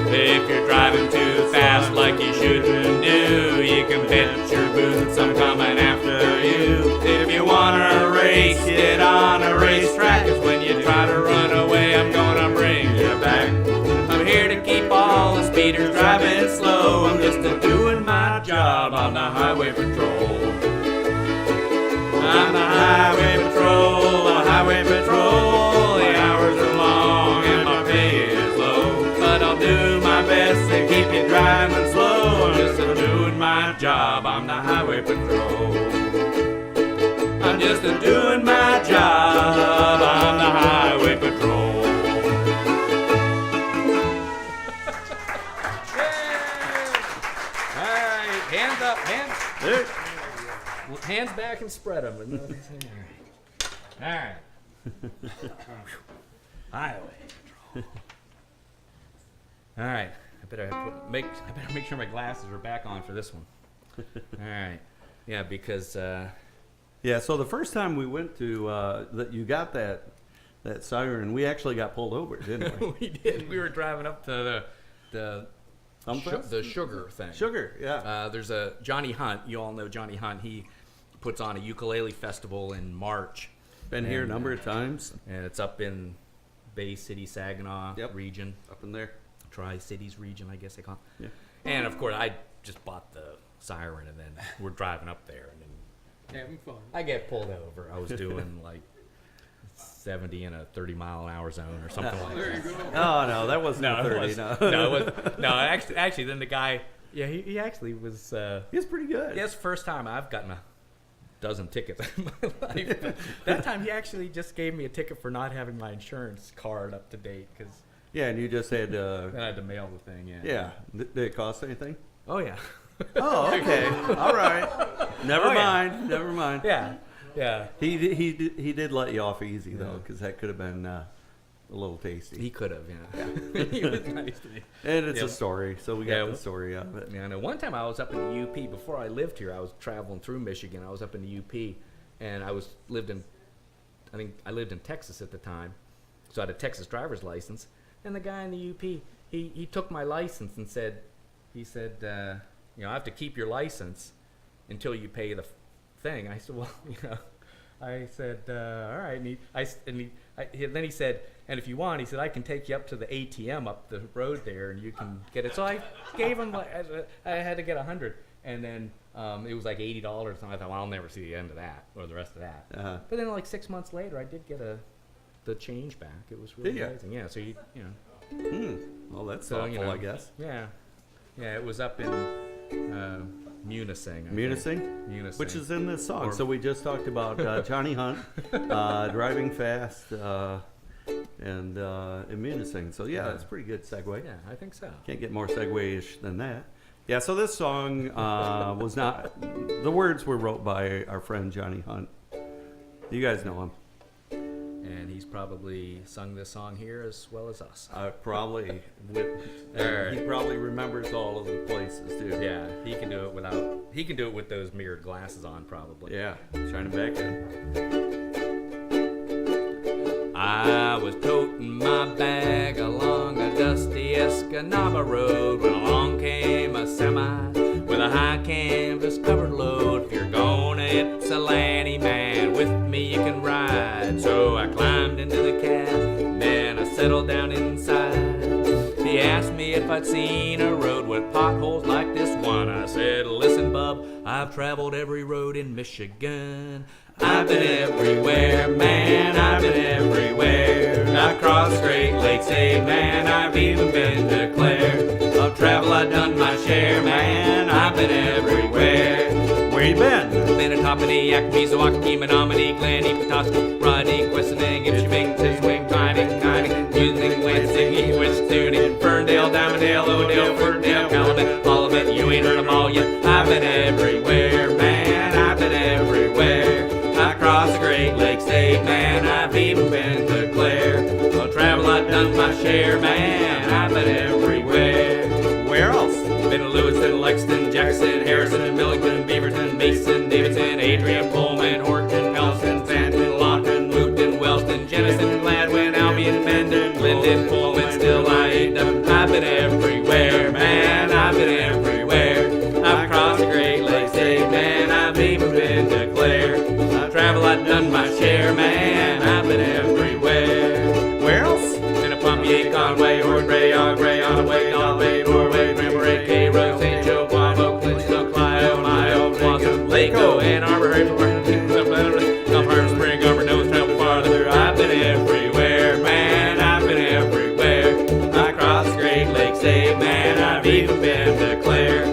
Speaker 4: If you're driving too fast like you shouldn't do, you can bet your boots I'm coming after you. If you wanna race, get on a racetrack, 'cause when you try to run away, I'm gonna bring you back. I'm here to keep all the speeders driving slow. I'm just doing my job on the highway patrol. I'm the highway patrol, the highway patrol. The hours are long and my pay is low, but I'll do my best to keep you driving slow. I'm just doing my job, I'm the highway patrol. I'm just doing my job, I'm the highway patrol.
Speaker 5: All right, hands up,
Speaker 3: There.
Speaker 5: hands back and spread them. All right. Highway patrol. All right, I better make sure my glasses are back on for this one. All right, yeah, because
Speaker 3: Yeah. So the first time we went to that, you got that siren. We actually got pulled over, didn't we?
Speaker 5: we did. We were driving up to the sugar thing.
Speaker 3: Sugar. Yeah.
Speaker 5: There's a Johnny Hunt. You all know Johnny Hunt. He puts on a ukulele festival in March.
Speaker 3: Been here a number of times.
Speaker 5: And it's up in Bay City, Saginaw region.
Speaker 3: Up in there.
Speaker 5: Tri-Cities region, I guess they call it.
Speaker 3: Yeah.
Speaker 5: And of course, I just bought the siren, and then we're driving up there, and then
Speaker 6: Having fun.
Speaker 5: I get pulled over. I was doing like 70 in a 30-mile-an-hour zone or something like
Speaker 6: There
Speaker 5: that.
Speaker 6: you go.
Speaker 3: Oh no, that wasn't
Speaker 5: No,
Speaker 3: a 30.
Speaker 5: it was,
Speaker 3: No.
Speaker 5: no, it was, no. Actually, then the guy, yeah, he actually was.
Speaker 3: He's pretty good.
Speaker 5: That's the first time I've gotten a dozen tickets in my life. But that time, he actually just gave me a ticket for not having my insurance card up to date, because
Speaker 3: Yeah, and you just had.
Speaker 5: then I had to mail the thing. Yeah.
Speaker 3: Yeah. Did it cost anything?
Speaker 5: Oh yeah.
Speaker 3: Oh, okay. All right. Never
Speaker 5: Oh, yeah.
Speaker 3: mind. Never mind.
Speaker 5: Yeah. Yeah.
Speaker 3: He did let you off easy though, because that could have been a little tasty.
Speaker 5: He could have. Yeah. He was nice to me.
Speaker 3: And it's
Speaker 5: Yeah.
Speaker 3: a story, so we
Speaker 5: Yeah.
Speaker 3: got the story out of it.
Speaker 5: Yeah, I know. One time I was up in the UP before I lived here. I was traveling through Michigan. I was up in the UP, and I lived in Texas at the time, so I had a Texas driver's license. And the guy in the UP, he took my license and said, I have to keep your license until you pay the thing. I said, well, I said, all right. And then he said, and if you want, he said, I can take you up to the ATM up the road there, and you can get it. So I gave him, I had to get 100, and then it was like $80. And I thought, well, I'll never see the end of that or the rest of that.
Speaker 3: Uh-huh.
Speaker 5: But then, like 6 months later, I did get the change back. It was really
Speaker 3: Did ya?
Speaker 5: amazing. Yeah. So you know.
Speaker 3: Well, that's
Speaker 5: So,
Speaker 3: thoughtful, I guess.
Speaker 5: Yeah. Yeah. It was up in Munising.
Speaker 3: Munising? Which is in this song. So we just talked about Johnny Hunt, driving fast, and Munising. So yeah, that's a pretty good segue.
Speaker 5: Yeah, I think so.
Speaker 3: Can't get more segue-ish than that. Yeah, so this song was not, the words were wrote by our friend Johnny Hunt. You guys know him.
Speaker 5: And he's probably sung this song here as well as us.
Speaker 3: Probably. He probably remembers all of the places too.
Speaker 5: Yeah, he can do it with those mirrored glasses on probably.
Speaker 3: Yeah, shining back in.
Speaker 4: I was toting my bag along a dusty Escanaba road when along came a semi with a high canvas covered load. If you're gonna Ypsilanti, man, with me you can ride. So I climbed into the cab and then I settled down inside. He asked me if I'd seen a road with potholes like this one. I said, listen, bub, I've traveled every road in Michigan. I've been everywhere, man, I've been everywhere. I crossed Great Lakes, hey, man, I've even been to Clare. Of travel I've done my share, man, I've been everywhere.
Speaker 3: Where you been?
Speaker 4: Been atop of the Acme, Zwaukee, Menominee, Glenny, Petoskey, Rodney, Questioning, Itchbington, Swing, Guiding, Using, Lansing, West Tuning, Ferndale, Damodale, Oakdale, Ferndale, Calumet, all of it, you ain't heard them all yet. I've been everywhere, man, I've been everywhere. I crossed the Great Lakes, hey, man, I've even been to Clare. Well, travel I've done my share, man, I've been everywhere.
Speaker 3: Where else?
Speaker 4: Been to Lewiston, Lexington, Jackson, Harrison, Millington, Beaverton, Mason, Davidson, Adrian, Pullman, Horton, Nelson, Stanton, Lawton, Luton, Wellston, Jennison, Gladwin, Albion, Mendon, Linden, Pullman, still I ain't done. I've been everywhere, man, I've been everywhere. I've crossed the Great Lakes, hey, man, I've even been to Clare. Travel, I've done my share, man, I've been everywhere.
Speaker 3: Where else?
Speaker 4: Been to Pompeii, Conway, Hornbray, Augrey, Ottaway, Galway, Norway, Grimmeray, Cairo, St. Joe, Guam, Oakland, Clio, Mayo, Blossom, Laco, Ann Arbor, Gulfharbor, Spring, Arbor, Nose, travel farther. I've been everywhere, man, I've been everywhere. I crossed the Great Lakes, hey, man, I've even been to Clare.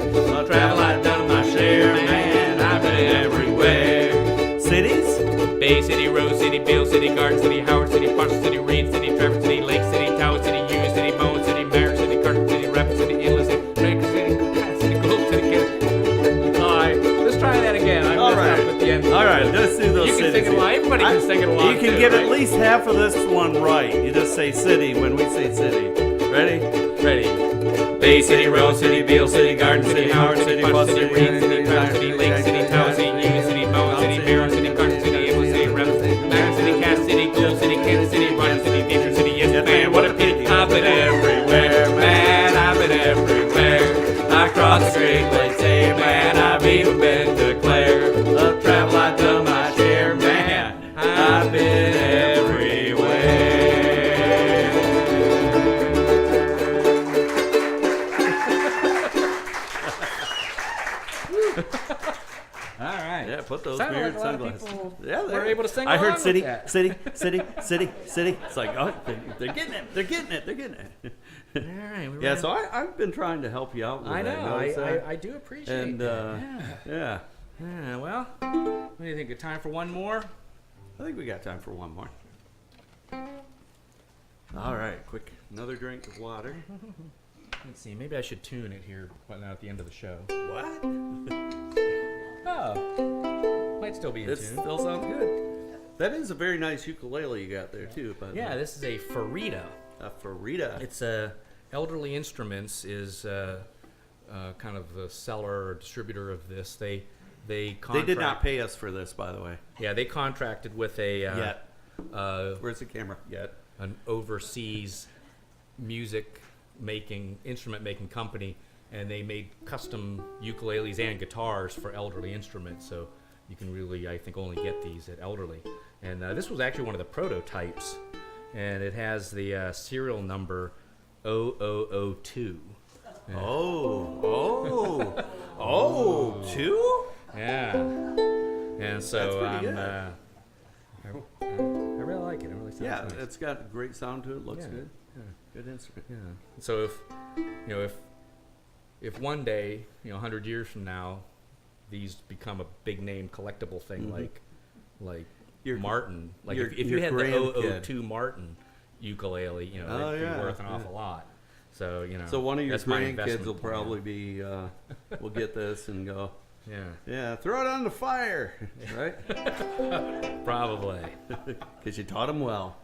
Speaker 4: Travel, I've done my share, man, I've been everywhere.
Speaker 3: Cities?
Speaker 4: Bay City, Rose City, Beale City, Garden City, Howard City, Parcel City, Reed City, Traverse City, Lake City, Tower City, Union City, Bowen City, Merritt City, Carter City, Rapid City, Inlet City, Baker City, Cass City, Globe City, Kansas. All right, let's try that again. I messed up at the end.
Speaker 3: All right, let's do those
Speaker 4: You can
Speaker 3: cities.
Speaker 4: sing it along. Everybody can sing it along.
Speaker 3: You can
Speaker 4: too,
Speaker 3: get
Speaker 4: right?
Speaker 3: at least half of this one right. You just say city when we say city. Ready?
Speaker 4: Ready. Bay City, Rose City, Beale City, Garden City, Howard City, Parcel City, Reed City, Traverse City, Lake City, Tower City, Union City, Bowen City, Merritt City, Carter City, Inlet City, Rapid City, Merritt City, Cass City, Gold City, Kansas City, Ryan City, Beaver City. Yes, man, what a pity. I've been everywhere, man, I've been everywhere. I crossed the Great Lakes, hey, man, I've even been to Clare. Of travel, I've done my share, man, I've been everywhere.
Speaker 5: All right.
Speaker 3: Yeah, put those
Speaker 5: Sounded
Speaker 3: weird
Speaker 5: like a lot of
Speaker 3: sunglasses.
Speaker 5: people
Speaker 3: Yeah,
Speaker 5: were able to sing
Speaker 3: I heard
Speaker 5: along with
Speaker 3: city,
Speaker 5: that.
Speaker 3: city, city, city, city. It's like, oh, they're getting it. They're getting it. They're getting it.
Speaker 5: All right. we
Speaker 3: Yeah,
Speaker 5: ran-
Speaker 3: so I've been trying to help you out with
Speaker 5: I
Speaker 3: that.
Speaker 5: know.
Speaker 3: Notice that?
Speaker 5: I do appreciate
Speaker 3: And
Speaker 5: that.
Speaker 3: yeah,
Speaker 5: Yeah, well, what do you think? Good time for one more?
Speaker 3: I think we got time for one more. All right, quick, another drink of water.
Speaker 5: Let's see. Maybe I should tune it here, but not at the end of the show.
Speaker 3: What?
Speaker 5: Oh, might still be in
Speaker 3: It
Speaker 5: tune.
Speaker 3: still sounds good. That is a very nice ukulele you got there too. But
Speaker 5: Yeah, this is a Farida.
Speaker 3: a Farida.
Speaker 5: It's Elderly Instruments is kind of the seller or distributor of this. They
Speaker 3: They did not pay us for this, by the way.
Speaker 5: Yeah, they contracted with a
Speaker 3: Yet. Where's the camera? Yet.
Speaker 5: an overseas instrument making company, and they made custom ukuleles and guitars for Elderly Instruments. So you can really, I think, only get these at Elderly. And this was actually one of the prototypes, and it has the serial number 0002.
Speaker 3: Two?
Speaker 5: Yeah. And so
Speaker 3: That's pretty good.
Speaker 5: I really like it. It really sounds
Speaker 3: Yeah,
Speaker 5: nice.
Speaker 3: it's got a great sound to it. Looks
Speaker 5: Yeah,
Speaker 3: good.
Speaker 5: yeah.
Speaker 3: Good instrument.
Speaker 5: Yeah. So if one day, 100 years from now, these become a big name collectible thing, like
Speaker 3: Your-
Speaker 5: Martin. Like
Speaker 3: your-
Speaker 5: if you
Speaker 3: your
Speaker 5: had the
Speaker 3: grandkid.
Speaker 5: 002 Martin ukulele, you know,
Speaker 3: Oh,
Speaker 5: it'd
Speaker 3: yeah,
Speaker 5: be worth an
Speaker 3: yeah.
Speaker 5: awful lot. So you know,
Speaker 3: So one of your
Speaker 5: that's my
Speaker 3: grandkids
Speaker 5: investment
Speaker 3: will
Speaker 5: plan.
Speaker 3: probably be, will get this and go,
Speaker 5: Yeah,
Speaker 3: yeah, throw it on the fire, right?
Speaker 5: probably.
Speaker 3: Because you taught him well.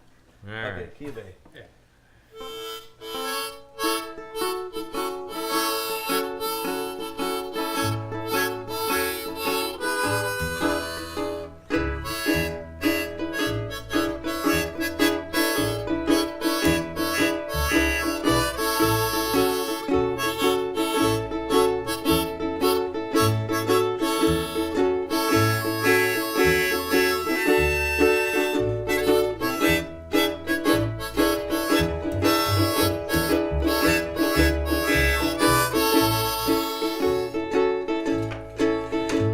Speaker 5: All right.
Speaker 3: Cube.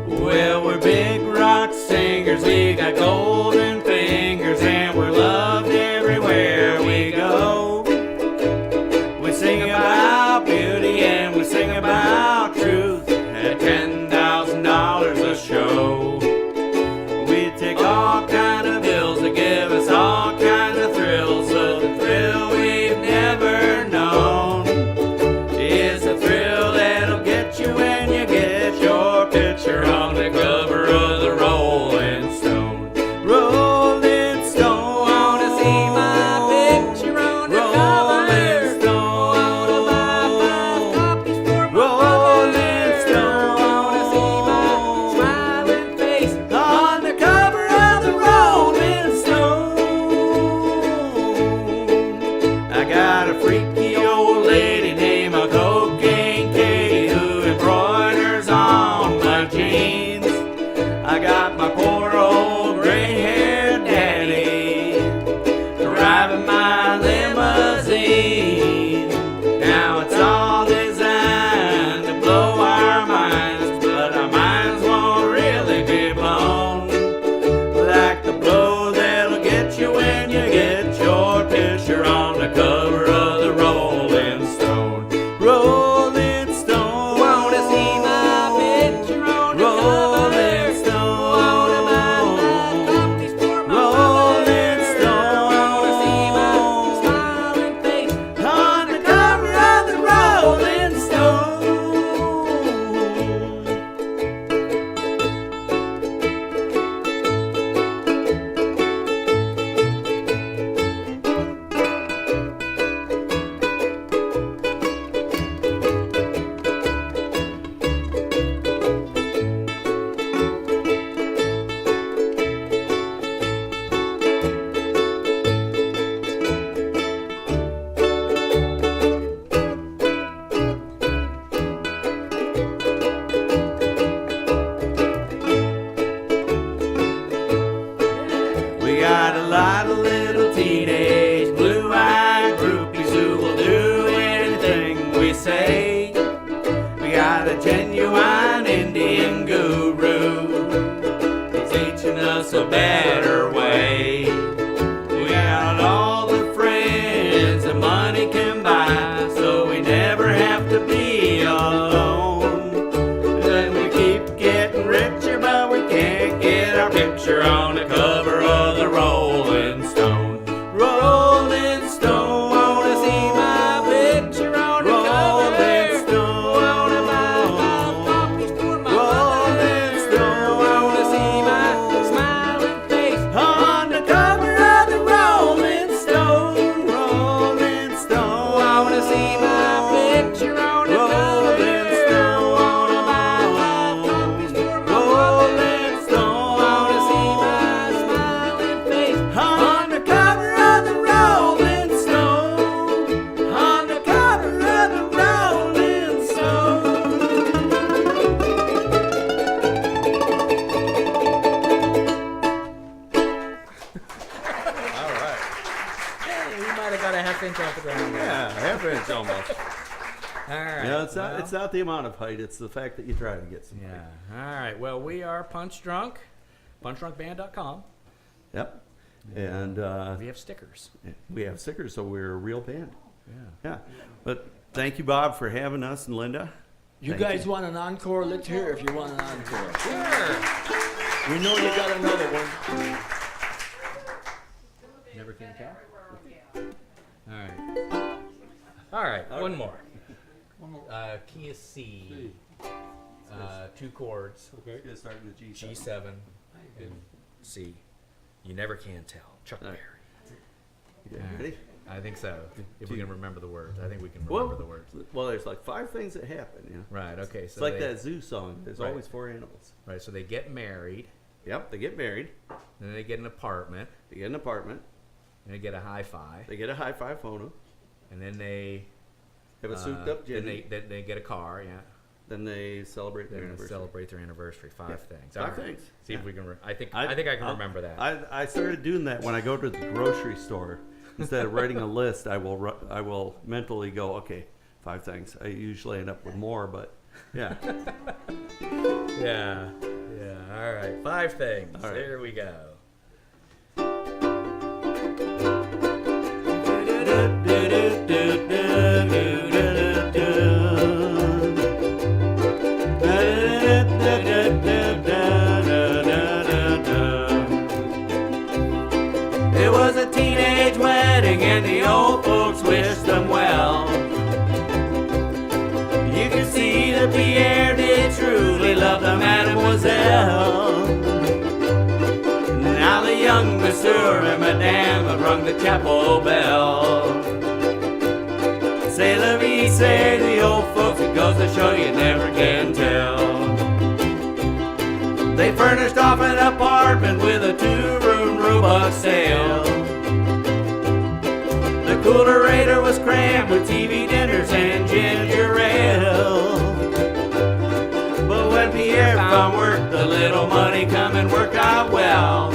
Speaker 1: Well, we're big rock singers, we got golden fingers, and we're loved everywhere we go. We sing about beauty and we sing about truth at $10,000 a show. We take all kind of bills that give us all kind of thrills, so the thrill we've never known is the thrill that'll get you when you get your picture on the cover of the Rolling Stone. Rolling Stone, wanna see my picture on the cover. Wanna buy 5 copies for my Rolling Stone, wanna see my smiling face on the cover of the Rolling Stone. I got a freaky old lady named a Cocaine Katie who embroiders on my jeans. I got my poor old gray-haired daddy driving my limousine. Now it's all designed to blow our minds, but our minds won't really be blown like the blow that'll get you when you get your picture on the cover of the Rolling Stone. Rolling Stone, wanna see my picture on the Rolling Stone. Wanna buy 5 copies for my Rolling Stone. Wanna see my smiling face on the cover of the Rolling Stone. We got a lot of little teenage blue-eyed groupies who will do anything we say. We got a genuine Indian guru. He's teaching us a better way. We got all the friends that money can buy, so we never have to be alone. Then we keep getting richer, but we can't get our picture on the cover of the Rolling Stone. Rolling Stone, wanna see my picture on the Rolling Stone. Wanna buy 5 copies for my Rolling Stone. Wanna see my smiling face on the cover of the Rolling Stone. Rolling Stone, wanna see my picture on the Rolling Stone. Wanna buy 5 copies for my Rolling Stone. Wanna see my smiling face on the cover of the Rolling Stone. On the cover of the Rolling Stone.
Speaker 3: All right.
Speaker 5: Hey, we might have got a half inch off the ground there.
Speaker 3: Yeah, half inch almost.
Speaker 5: All right.
Speaker 3: Yeah, it's not,
Speaker 5: well,
Speaker 3: it's not the amount of height, it's the fact that you try to get some height.
Speaker 5: Yeah. All right. Well, we are Punch Drunk, punchdrunkband.com.
Speaker 3: Yep. And
Speaker 5: We have stickers.
Speaker 3: we have stickers, so we're a real band.
Speaker 5: Yeah.
Speaker 3: Yeah. But thank you, Bob, for having us, and Linda.
Speaker 2: You
Speaker 3: Thank
Speaker 2: guys
Speaker 3: you.
Speaker 2: want an encore? Let's hear if you want an encore.
Speaker 5: Sure.
Speaker 2: We know you got another one.
Speaker 5: Never can tell. All right, one more. Key of C. 2 chords.
Speaker 3: Okay. Gonna start in the G7.
Speaker 5: G7 and C. You never can tell. Chuck
Speaker 3: All
Speaker 5: Berry.
Speaker 3: right. You guys ready?
Speaker 5: I think so. If we can remember the words. I think we can remember the words.
Speaker 3: Well, there's like 5 things that happen. You know?
Speaker 5: Right, okay.
Speaker 3: It's
Speaker 5: So
Speaker 3: like
Speaker 5: they,
Speaker 3: that zoo song. There's
Speaker 5: Right.
Speaker 3: always 4 animals.
Speaker 5: Right, so they get married,
Speaker 3: Yep. They get married.
Speaker 5: then they get an apartment,
Speaker 3: They get an apartment.
Speaker 5: and they get a hi-fi,
Speaker 3: They get a high-fi phono.
Speaker 5: and then they
Speaker 3: Have a souped-up
Speaker 5: then
Speaker 3: Jenny.
Speaker 5: they get a car, yeah.
Speaker 3: Then they celebrate their
Speaker 5: Then they
Speaker 3: anniversary.
Speaker 5: celebrate their anniversary. 5 things.
Speaker 3: 5
Speaker 5: All right.
Speaker 3: things.
Speaker 5: See if
Speaker 3: Yeah.
Speaker 5: we can. I think I can
Speaker 3: I'll-
Speaker 5: remember that.
Speaker 3: I started doing that when I go to the grocery store. Instead of writing a list, I will mentally go, okay, 5 things. I usually end up with more, but yeah.
Speaker 5: Yeah. All right. 5 things.
Speaker 3: All right.
Speaker 5: There we go.
Speaker 1: It was a teenage wedding and the old folks wished them well. You could see that Pierre did truly love the mademoiselle. Now the young monsieur and madame have rung the chapel bell. Say la vie, say the old folks, it goes to show you never can tell. They furnished off an apartment with a 2-room robot sale. The coolerator was crammed with TV dinners and ginger ale. But when Pierre found work, the little money come and work out well.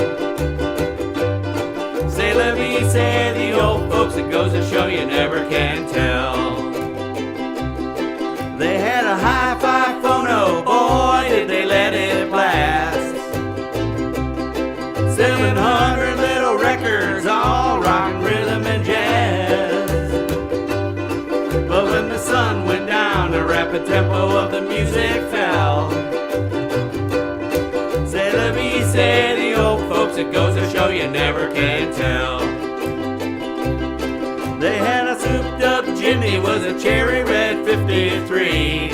Speaker 1: Say la vie, say the old folks, it goes to show you never can tell. They had a hi-fi phono, boy did they let it blast. 700 little records, all rock, rhythm, and jazz. But when the sun went down, the rapid tempo of the music fell. Say la vie, say the old folks, it goes to show you never can tell. They had a souped-up Jimmy, was a cherry red 53.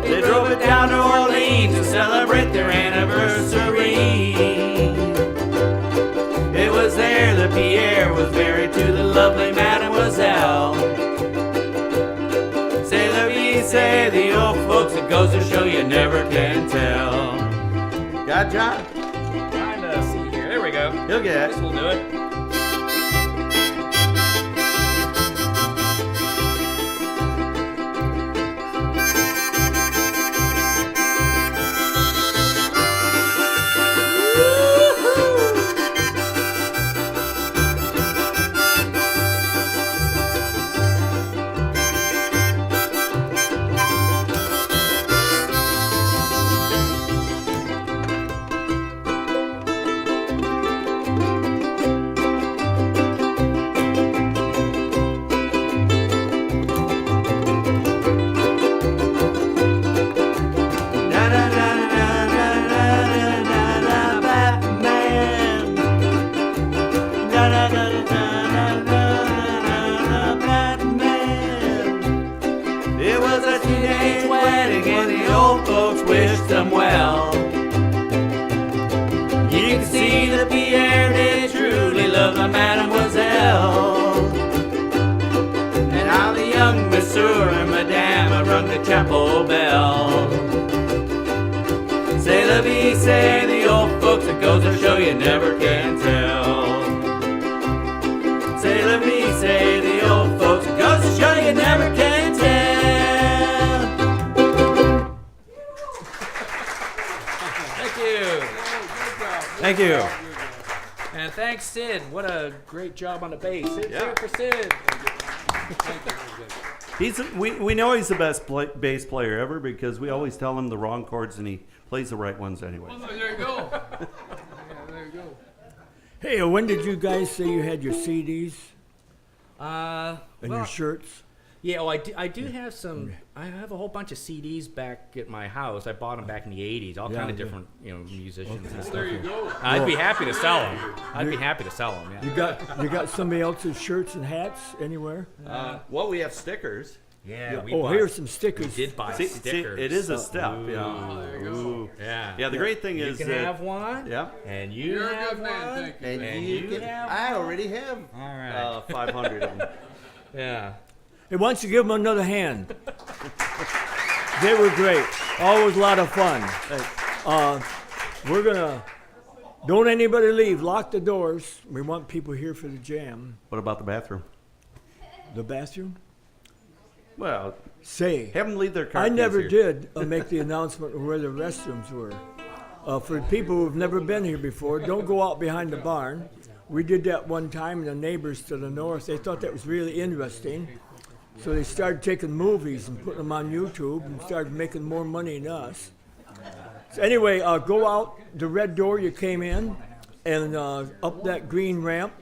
Speaker 1: They drove it down to Orleans to celebrate their anniversary. It was there that Pierre was married to the lovely mademoiselle. Say la vie, say the old folks, it goes to show you never can tell. Got John?
Speaker 5: Trying to see here. There we go.
Speaker 3: He'll get
Speaker 5: This
Speaker 3: it.
Speaker 5: will do it.
Speaker 1: It was a teenage wedding and the old folks wished them well. You can see that Pierre did truly love the mademoiselle. And how the young monsieur and madame have rung the chapel bell. Say la vie, say the old folks, it goes to show you never can tell. Say la vie, say the old folks, it goes to show you never can tell.
Speaker 5: Thank you.
Speaker 3: Thank you.
Speaker 5: And thanks, Sid. What a great job on the bass. Sid,
Speaker 3: Yeah.
Speaker 5: cheer for Sid.
Speaker 3: We know he's the best bass player ever because we always tell him the wrong chords and he plays the right ones anyway.
Speaker 6: There you go. Yeah, there you go.
Speaker 2: Hey, when did you guys say you had your CDs and your
Speaker 5: Well,
Speaker 2: shirts?
Speaker 5: Yeah, oh, I do have some. I have a whole bunch of CDs back at my house. I bought them back in the '80s. All
Speaker 2: Yeah,
Speaker 5: kind of
Speaker 2: yeah.
Speaker 5: different, musicians and stuff.
Speaker 6: There you go.
Speaker 5: I'd be happy to sell them. I'd be happy to sell them. Yeah.
Speaker 2: You got somebody else's shirts and hats anywhere?
Speaker 3: Well, we have stickers.
Speaker 5: Yeah.
Speaker 2: Oh, here's some stickers.
Speaker 5: We did buy
Speaker 3: See,
Speaker 5: stickers.
Speaker 3: it is a step.
Speaker 6: Oh,
Speaker 3: Yeah.
Speaker 6: there you go.
Speaker 5: Yeah.
Speaker 3: Yeah. The great thing
Speaker 5: You
Speaker 3: is
Speaker 5: can
Speaker 3: that
Speaker 5: have one.
Speaker 3: yeah.
Speaker 5: And you
Speaker 6: You're a
Speaker 5: have
Speaker 6: good man,
Speaker 5: one.
Speaker 6: thank you.
Speaker 3: And
Speaker 5: you can have
Speaker 3: I already have
Speaker 5: All right.
Speaker 3: 500 of them.
Speaker 5: Yeah.
Speaker 2: Hey, why don't you give them another hand? They were great. Always a lot of fun. We're gonna. Don't anybody leave. Lock the doors. We want people here for the jam.
Speaker 3: What about the bathroom?
Speaker 2: The bathroom.
Speaker 3: Well,
Speaker 2: Say.
Speaker 3: have them leave their car
Speaker 2: I
Speaker 3: keys
Speaker 2: never
Speaker 3: here.
Speaker 2: did make the announcement of where the restrooms were. For people who've never been here before, don't go out behind the barn. We did that one time, and the neighbors to the north, they thought that was really interesting. So they started taking movies and putting them on YouTube and started making more money than us. So anyway, go out the red door you came in and up that green ramp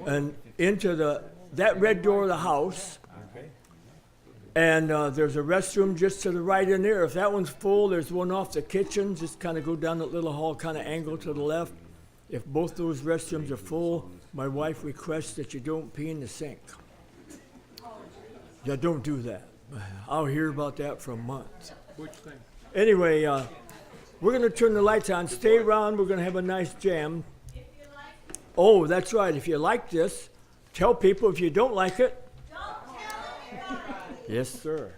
Speaker 2: and into that red door of the house. And there's a restroom just to the right in there. If that one's full, there's one off the kitchen. Just kind of go down that little hall, kind of angle to the left. If both those restrooms are full, my wife requests that you don't pee in the sink. Yeah, don't do that. I'll hear about that for a month.
Speaker 6: Which thing?
Speaker 2: Anyway, we're going to turn the lights on. Stay around. We're going to have a nice jam. Oh, that's right. If you like this, tell people. If you don't like it, yes, sir.